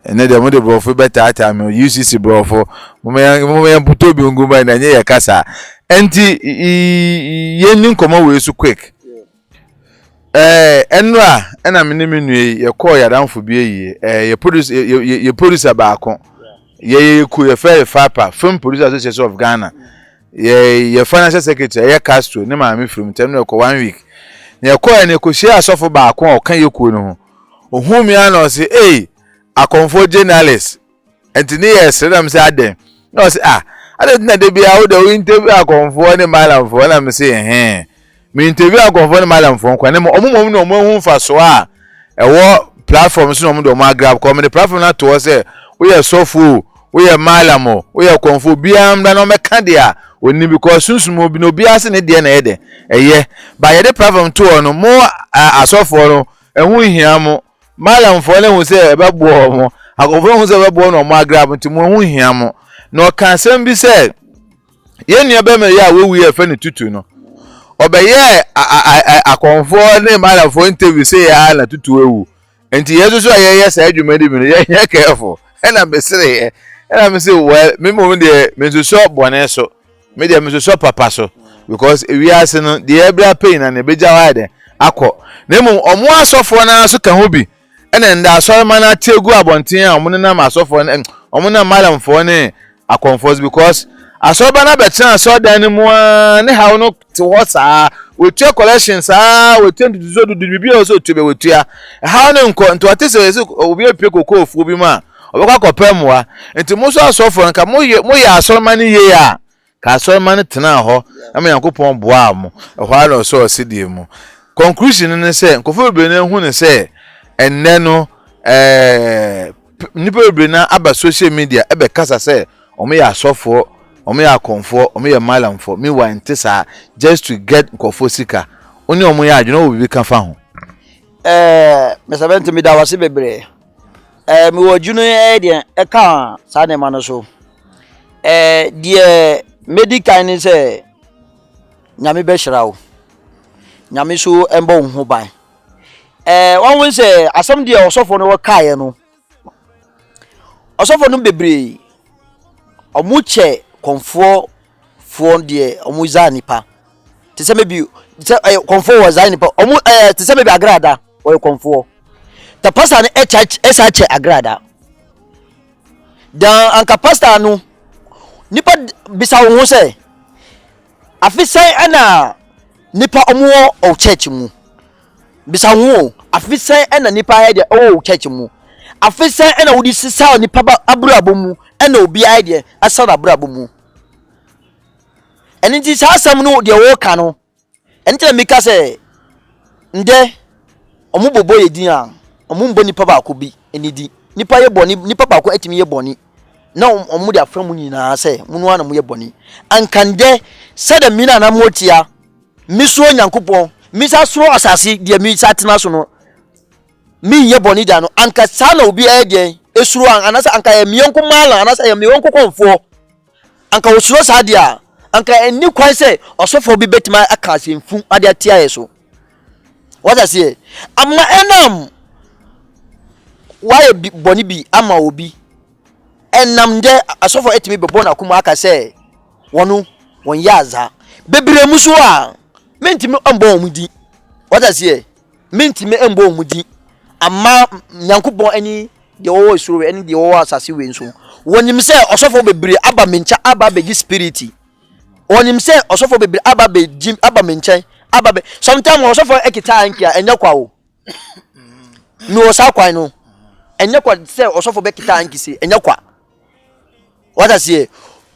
And then the mother bro for better time UCC bro for moment puto bi ngumba na nye yakasa enti yenin komo we so quick enra na menemu ye call ya danfo bi yi ye producer baako ye ku ye fair fapa film producer association of Ghana ye financial secretary ye Castro ne ma me from tem no ko 1 week ye call ne ko share asofo baako o kan ye ku no ho ohumi ana say akonfo journalist enti ne yes na say aden no say aden na de bia wo de interview akonfo ne malamfo na me say me interview akonfo ne malamfo kwa ne omomom no omo hu so ewo platforms no omo grab come the platform na to say we are sofu we are malamo we are konfo bia mda no meka dia oni because sunsumo bi no bia se ne de na ede ba ye de platform to no mo asofo no ehu hia mo malam fole hu se ebebo mo akonfo hu se ebebo no mo grab nti mo hu hia mo no kan sem bi se ye nua be me ya we e fa ne tutu no obeye akonfo ne malam fo interview se ya na tutu ewu nti yeso so ye sa adwuma de bi no ye careful na be sere na me say well me mo de me so bone so me de me so papa so because we are no the ebra pain na beja wa de akọ na mo omo asofo na so ka ho bi ene nda so man ategu abonten a omo na masofo omo na malamfo ne akonfos because asoba na betra so dan ni mu ne hawo no te ho saa wetua collection saa wetua dudu dudu bibi o so tube wetua hawo ne nko nto atese se obi epie kokofu bi ma obekwa kopemwa enti mo so asofo nka mo ye asoma ne ye a ka asoma ne tena ho ama Yakobon boa mo ehwa lo so osidie mu conclusion ne se nkofo be ne hu ne se enne no nipa be na aba social media ebe kasa se omo ya asofo omo ya konfo omo ya malamfo me wa ntisa just to get nkofo sika oni omo ya adwene obi ka fa ho Mr. Bent mi da wase bebre mi wodwunu de ka sa ne ma no so de medical ni se nyame be hirawo nyame so embo ho ban won won se asam de osofo no wakaye no osofo no bebre omu che konfo fo de omu za nipa te se mebi konfo wa za nipa omu te se mebi agrada o konfo ta pastor ne SH agrada dan anka pastor no nipa bisa wo se afisai ana nipa omu o church mu bisa wo afisai ana nipa ya de o church mu afisai ana wudi sisa nipa abrabo mu ana obi ai de asara abrabo mu eni ti sa asam no de wo ka no eni tell me ka se nde omu bobo ye din a omu mbo nipa ba ko bi eni di nipa ye boni nipa ba ko etimi ye boni na omu de afra mu nyina se munu ana mu ye boni ankande se de mina na motia miso Yakobon misa soro asase de mi satena so no mi ye boni da no anka sa na obi ai de esuro anasa anka ye miyenko mala anasa ye miyenko konfo anka osuro sa de a anka eni kwan se osofo bi betima aka semfu ade atia ye so what I say amma enam why boni bi ama obi enam de asofo etimi be bona kuma aka se wonu won yaza bebre muso a mentimi ambo omudi what I say mentimi ambo omudi amma Yakobon ani de wo isuro ani de wo asase we nso wonim se osofo bebre aba mencha aba be spirit wonim se osofo bebre aba be jim aba mencha aba be sometimes osofo ekita ankia enya kwa o mi wo sa kwan no enya kwa se osofo be kita anki se enya kwa what I say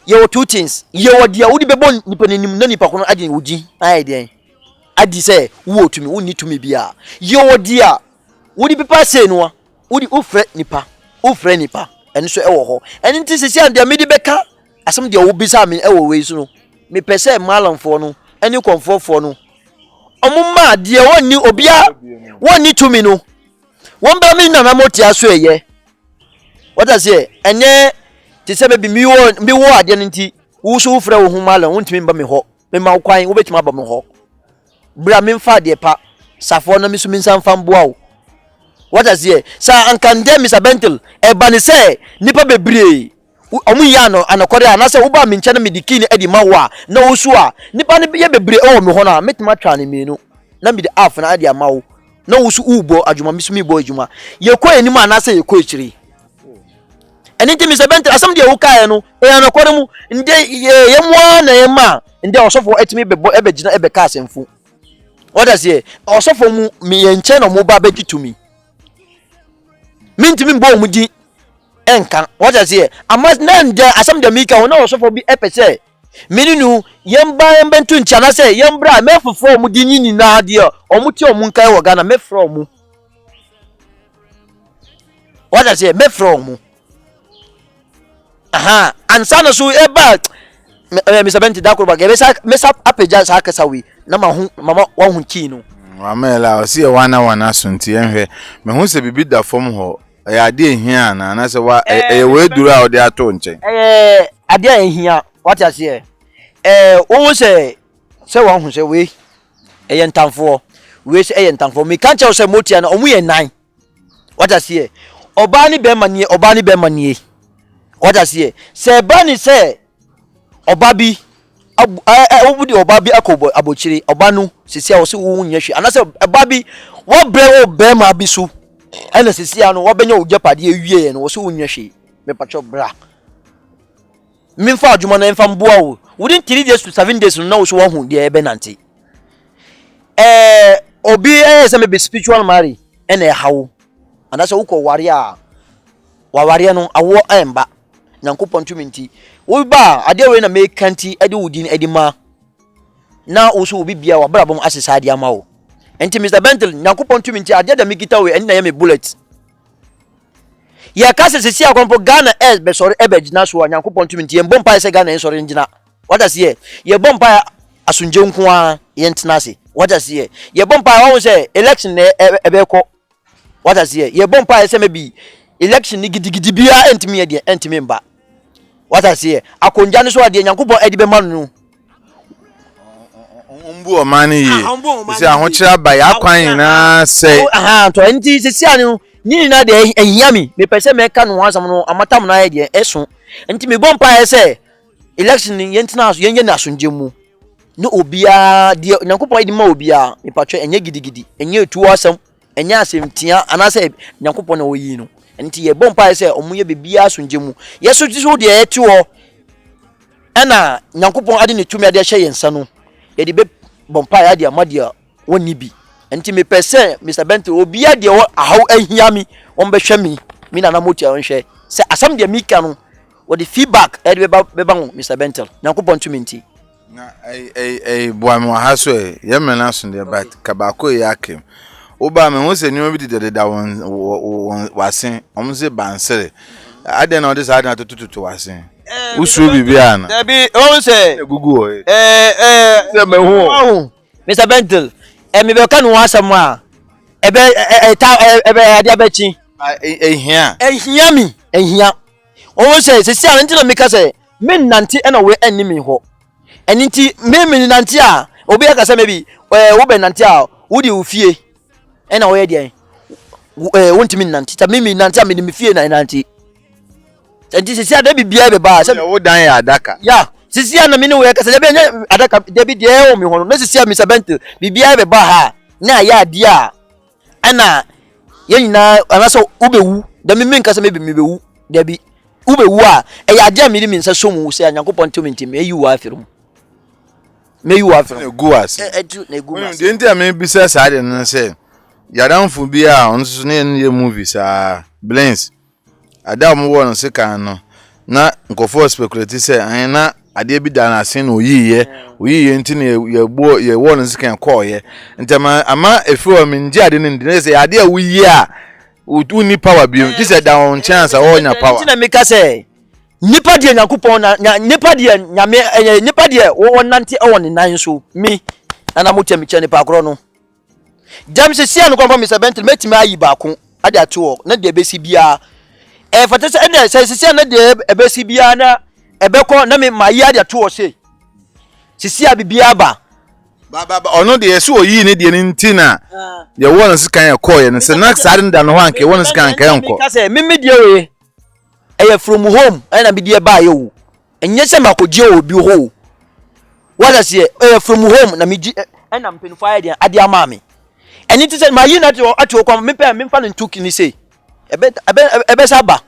you two things you dia wudi be bon nipa nanim na nipa kono ade wuji ai den adi se wo tumi woni tumi bia you dia wudi pipa se no wudi ufre nipa eni so ewo ho eni nti sisi an dia medi beka asem dia wo bisa me ewo we so no me pese malamfo no eni konfofo no omumma dia woni obia woni tumi no won ba me na motia so eye what I say enye ti se be mi wo ade nti wo so ufre wo hu malam wontimi mba me ho me ma kwan wo betima ba me ho bra me mfa de pa safo na mi so mi nsan fam boa wo what I say sa ankande Mr. Bentel e bani se nipa bebre omu ya no anakore anase wo ba me nche na medikini edi mawa na wo so a nipa ne ye bebre o me ho na metima twa ne menu na me de af na ade amawo na wo so ubo adwuma mi so mi bo adwuma ye ko enim anase ye ko echiri eni ti Mr. Bentel asam de wo kae no e anakore mu nde ye mwa na ye ma nde osofo etimi bebo ebegina ebeka asemfu what I say osofo mu me ye nche no mo ba begitumi minti mbo omudi enka what I say amma na nde asam de mika wona osofo bi epese mininu yemba ntu ncha na say yembra mefofo omudi nyini na ade omuti omunkai wo Ghana mefro omu what I say mefro omu aha ansana so eba Mr. Benti da kurba gebe sa mesa apeja sa akasa wi na mama wa hu ki no amela o si wana sunti enhwe me hu se bibi da fom ho ya ade ehia na se wa we duru a ode ato nche ade ehia what I say wo se wa hu se we ntamfo we se ntamfo me kan che se motia na omu ye nan what I say oba ni be manie what I say se bani se obabi obudi obabi akobo abochiri obanu sisi a wo se wo nyehwe anase obabi wo bre wo be ma bi so ana sisi ano wobenya ojapade ewie no wo so wonnya hwe me pacho bra memfa adwuma na memfa mboa wo within 3 days to 7 days no na wo so wo hu de ebe nante obi say me be spiritual marry ene hawo ana say wo ko ware a wa ware no awo emba nyankopon tumi nti wo ba ade we na me kanti ade wudin ade ma na wo so obi bia wa bra bom asesa ade ama wo enti Mr. Bentel nyankopon tumi nti ade da me gita we eni na ye me bullet ya kase sisi akompo Ghana be sorry ebe gina so nyankopon tumi nti ye bompa se Ghana en sorry ngina what does ye bompa asunje nko a ye ntena se what does ye bompa wo say election ebe ko what does ye bompa se maybe election ni gidigidi bia entimi ye de entimi mba what does ye akonja ne so ade nyankopon edi be manu ombu o mani yi se ahokyera ba ya kwan na say to enti sisi anu ni na de ehiami me pese me ka no asam no amatam na ye de eso enti me bompa se election ni yentina so yenye na asonje mu no obia de nyankopon edi ma obia me patwe enye gidigidi enye etu asam enye asemtia anase nyankopon na oyi no enti ye bompa se omuye bebia asonje mu yeso tiso de eti ho ana nyankopon ade ne tumi ade hye yensa no ye de be bompa ya de amadia woni bi enti me pese Mr. Bentel obia de ahaw ahiami on be hwe mi na motia on hwe se asam de mika no wo the feedback e de be ngo Mr. Bentel nyankopon tumi nti na boam ha so ye mena so de bat kabako yakem oba me ho se nyu bi de won wasen omse bansere ade na ode sa ade na tututu wasen usu bibia na debi on se gugu se me ho Mr. Bentel me be ka no asam a ebe ade abachi ehia o se se sia nti na me ka se me nante na we animi ho enti me nante a obi aka se me bi wo be nante a wo di ofie na wo ye de wontimi nante ta me nante a me di me fie na nante enti se sia da bibia be ba se wo dan ya adaka ya sisi ana me ne we ka se be nya adaka de bi de o me ho no sisi a Mr. Bentel bibia be ba ha na ya ade a ana yenina anaso ubewu da me nka se me bewu da bi ubewu a ya ade a me mi nsa so mu se anyankopon tumi ntim eyi wa afirum meyi wa afirum egu as etu na egu mas de ntia me bisa sa de no se yadanfo bi a onso ne ye movies blends ada mo wo no se kan no na nkofo speculate se na ade bi da na asen no oyiye nti na ye wo no se kan call ye ntama ama efiwa me nji ade ne se ade a wuyi a uni power bi o se down chance a onya power nti na me ka se nipa de nyankopon na nipa de nyame nipa de wo nante e won nan so mi na motia mi chene pa kro no jam se sia no kwa Mr. Bentel metimi ayi ba ko ade ato na de besi bia fata se ene se sia na de ebesi bia na ebeko na me mayi ade ato se sia bibia ba ono de yesu oyi ne de ntina ye won se kan call ye no se na sare nda no hanke won se kan enko ka se mimi de we from home na bi de ba ye wo enye se makoje obi ho what I say from home na mi na mpenfo ade ama me eni ti se mayi na ati okwa me pe me fa no tuki ni se ebe saba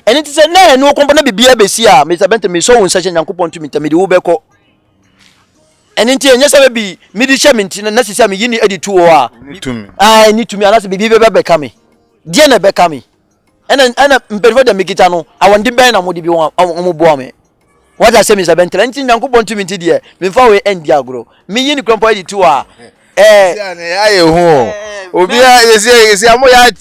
eni ti se na enu okwa na bibia besi a Mr. Bentel me so won sa nyankopon tumi tamidi wo beko eni ti enye se bi mi di hye minti na sisi a me yini editu wo a ni tumi ana se bibi be ka me die na be ka me ana mpenfo da mikita no awandi ben na modi bi wo bo me what I say Mr. Bentel enti nyankopon tumi nti de me fa we endi agro me yini krompo editu a aye ho obi a yesi amo ya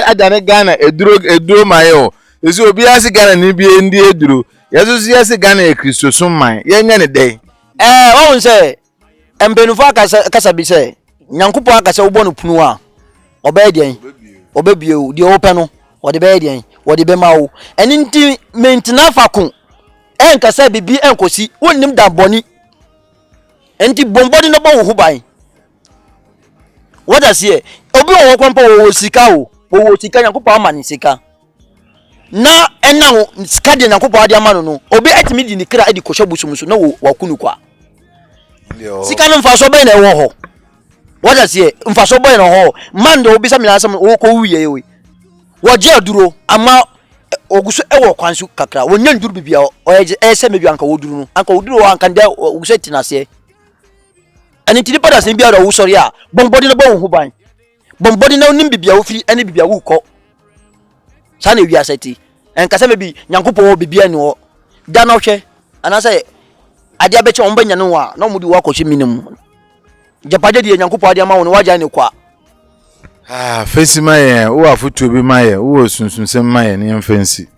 adane Ghana eduro mayo yesi obi a si Ghana ni bi ndi eduro yesu yesi Ghana e Kristo summan ye nya ne den won say embenufo akasa bi say nyankopon akasa wo bonu punu a obedien obebie di open no wo de bedien wo de be mawo eni nti mentina fakun enkasa bibi enkosi wonnim da boni enti bombodi no bo wo huban what I say obi wo kwampa wo sika nyankopon amani sika na ena ho sika de nyankopon ade amano no obi atimi di nikra edi kohwe busumusu na wo wakunu kwa sika no mfa so be na ewo ho what I say mfa so be na ho man de obi sa mi asem wo ko wiye we waje aduro ama oguso ewo kwansu kakra wonya nduru bibia oye ese mebi anka woduru no anka woduru anka nda oguso tinase ani tiri pada se bia wo sori a bombodi na bo hu ban bombodi na onim bibia wo firi ani bibia wo kɔ sa na wi aseti enka se mebi nyankopɔ wo bibia ni wo da na hwɛ anase ade abeche wo banya no wa na omudi wo akɔhye minim japade de nyankopɔ ade ama wo no waja ne kwa fesi maye wo afutu bi maye wo sunsunsem maye ne mfansi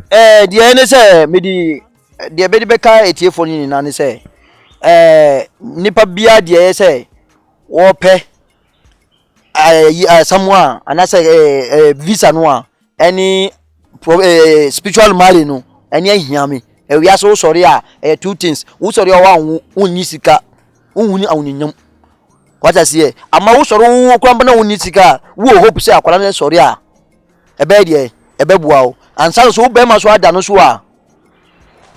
de ne se medi de be beka etiefo ni na ne se nipa bia de se wo pɛ samwa anase visa no a any spiritual marriage no any ahiame we aso sorry two things wo sorry wa wonni sika wonni awunyam kwata sie ama wo sorry wo kwamba na wonni sika wo hope say akwala na sorry a ebe de ebe bua wo ansa so wo be ma so ada no so a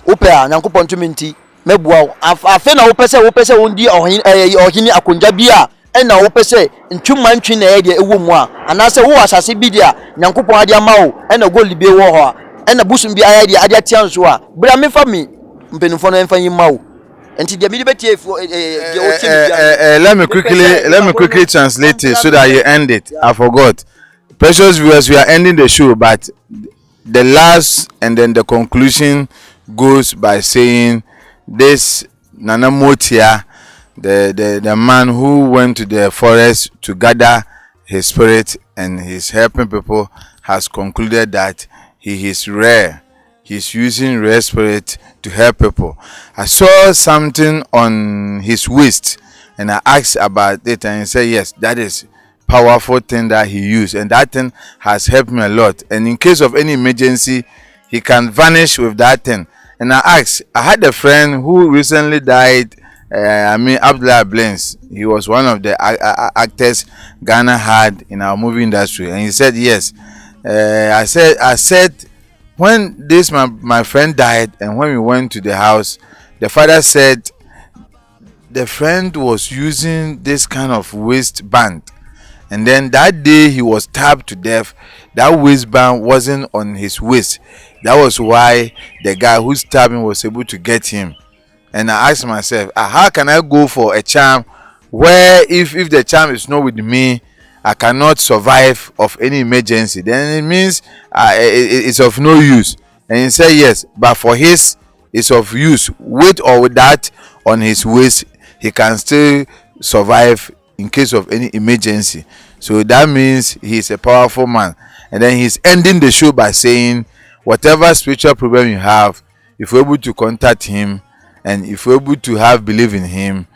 wo pe a nyankopon tumenti mebua wo afa na wo pese wondi ohini akonja bia ena wo pese ntwuma ntwi na ye de ewo mu a anase wo asase bi dia nyankopon ade ama wo ena go libe wo ho a ena busum bi aya de ade atia nso a bra me fa mi mpenufo no emfa yima wo enti de mi beti efu de o chimi let me quickly translate it so that you end it. I forgot. Precious viewers, we are ending the show, but the last and then the conclusion goes by saying this Nana Motia, the man who went to the forest to gather his spirit and he's helping people, has concluded that he is rare. He's using rare spirit to help people. I saw something on his waist and I asked about it and he said, yes, that is powerful thing that he used, and that thing has helped me a lot. And in case of any emergency, he can vanish with that thing. And I asked, I had a friend who recently died, Abdullah Blains. He was one of the actors Ghana had in our movie industry, and he said yes. I said when this my friend died, and when we went to the house, the father said the friend was using this kind of waistband, and then that day he was stabbed to death. That waistband wasn't on his waist. That was why the guy who stabbed him was able to get him. And I asked myself, how can I go for a charm where if the charm is not with me, I cannot survive of any emergency? Then it means it's of no use. And he said yes, but for his it's of use. With or without on his waist, he can still survive in case of any emergency. So that means he's a powerful man. And then he's ending the show by saying, whatever spiritual problem you have, if you're able to contact him and if you're able to have belief in him,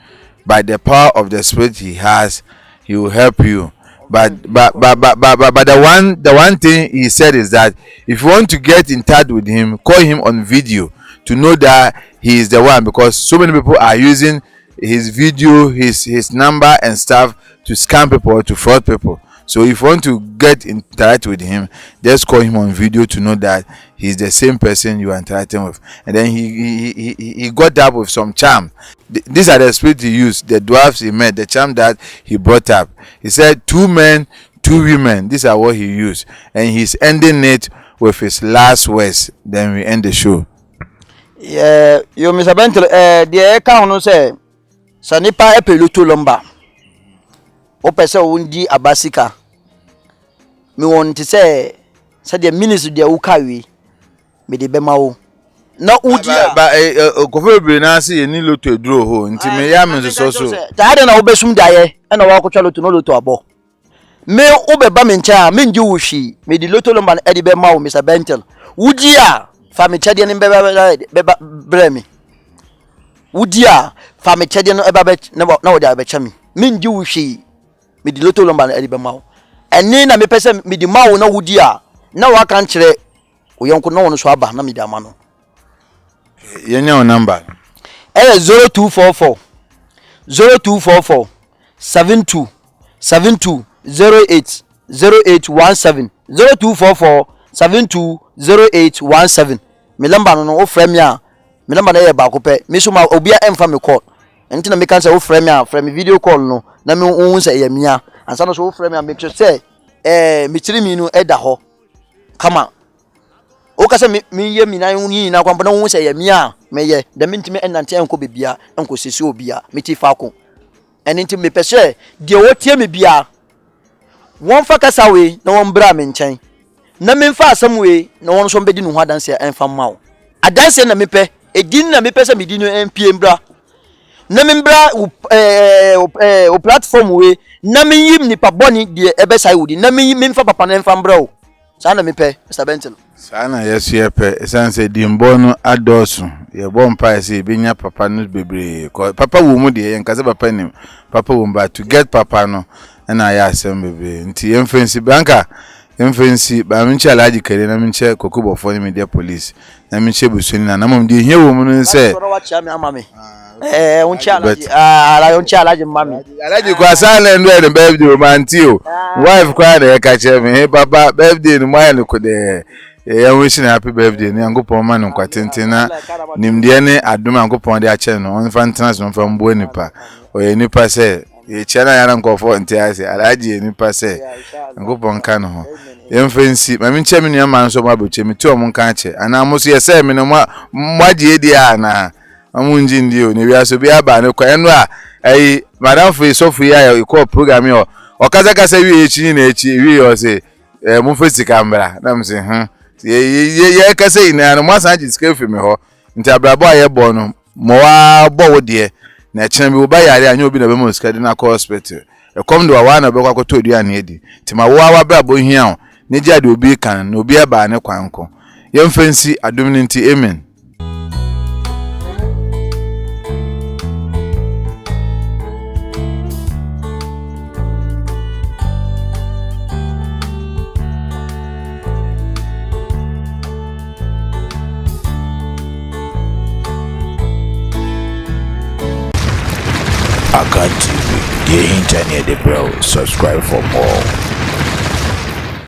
by the power of the spirit he has, he will help you. But the one thing he said is that if you want to get in touch with him, call him on video to know that he is the one, because so many people are using his video, his number and stuff to scam people or to fraud people. So if you want to get in touch with him, just call him on video to know that he's the same person you are interacting with. And then he got up with some charm. These are the spirits he used, the dwarfs he met, the charm that he brought up. He said 2 men, 2 women. These are what he used, and he's ending it with his last words. Then we end the show. Yeah, you Mr. Bentel, the account no say sanipa epeluto lomba. O pese undi abasika. Me want to say the minister de ukawi me de bema wo. Na udi ba kofe be na se ni loto eduro ho nti me ya me so so. Ta de na obesum daye e na wa ko loto no loto abo. Me obeba me ncha me nji wuhwi me di loto lomba e de bema wo Mr. Bentel. Udi a fa me chede ni beba bremi. Udi a fa me chede no eba be na wo da be chami. Me nji wuhwi me di loto lomba e de bema wo. Eni na me pese me di mawo na wudi a na wa kan kire oyonko na wono so aba na me di ama no. Yenya o number 0244 72 08 0817 0244 72 0817. Me lamba no o frame a me lamba na ye ba ko pe me so ma obi a emfa me call enti na me kan say o frame a frame video call no na me unhu say ye mia ansa no so o frame a make sure say me chiri mi no eda ho kama o ka se me ye mi na yin na kwampa na wo se ye mi a me ye de me ntime enante enko bebia enko sisi obia me ti fa ko eni ntime me pese de wo tie me bia won fa kasa we na won bra me nchen na me mfa asam we na won so mbedi no ho adanse enfa ma wo adanse na me pe edin na me pese me di no empie mbra na me mbra o platform we na me yim ni pa boni de ebe sai wudi na me mfa papa na enfa mbra o sa na me pe Mr. Bentil sa na yesu ye pe esanse dimbo no adosu ye bo mpa se binya papa no bebre papa wo mu de ye nkaze papa nim papa wo mba to get papa no na ya asem bebre nti yemfensi banka yemfensi ba minche alaji kere na minche kokubofo ni media police na minche busuni na mom de hie wo mu no se unchi alaji mami alaji kwa sana ndo e birthday o mantio wife kwa na ka che me he papa birthday ni mwa ko de ya wish na happy birthday ni angopon ma no kwatenten na nimde ne adom angopon de a che no on fa ntena so fa mbo nipa o ye nipa se ye chana ya na nkofo nti ase alaji nipa se angopon ka no ho yemfensi mami nche me nua man so ma boche me ti o mon ka che ana mo so ye se me no mwaje edi a na amunji ndio ni wi aso bi aba ne kwa eno a ai madam fu sofu ya ko program yo okaza kasa wi echi na echi wi yo se mu fesi kamera na mse ye kasa ina no masa ji skefi me ho nti abrabo aye bo no mo wa bo wo de na chena bi oba yare anya obi na be mo skadi na ko hospital e kom do wa na be kwa to dua na edi ti ma wo wa brabo hia o ne ji ade obi kan na obi aba ne kwanko yemfensi adom ni nti amen. I can't TV, the internet, bro. Subscribe for more.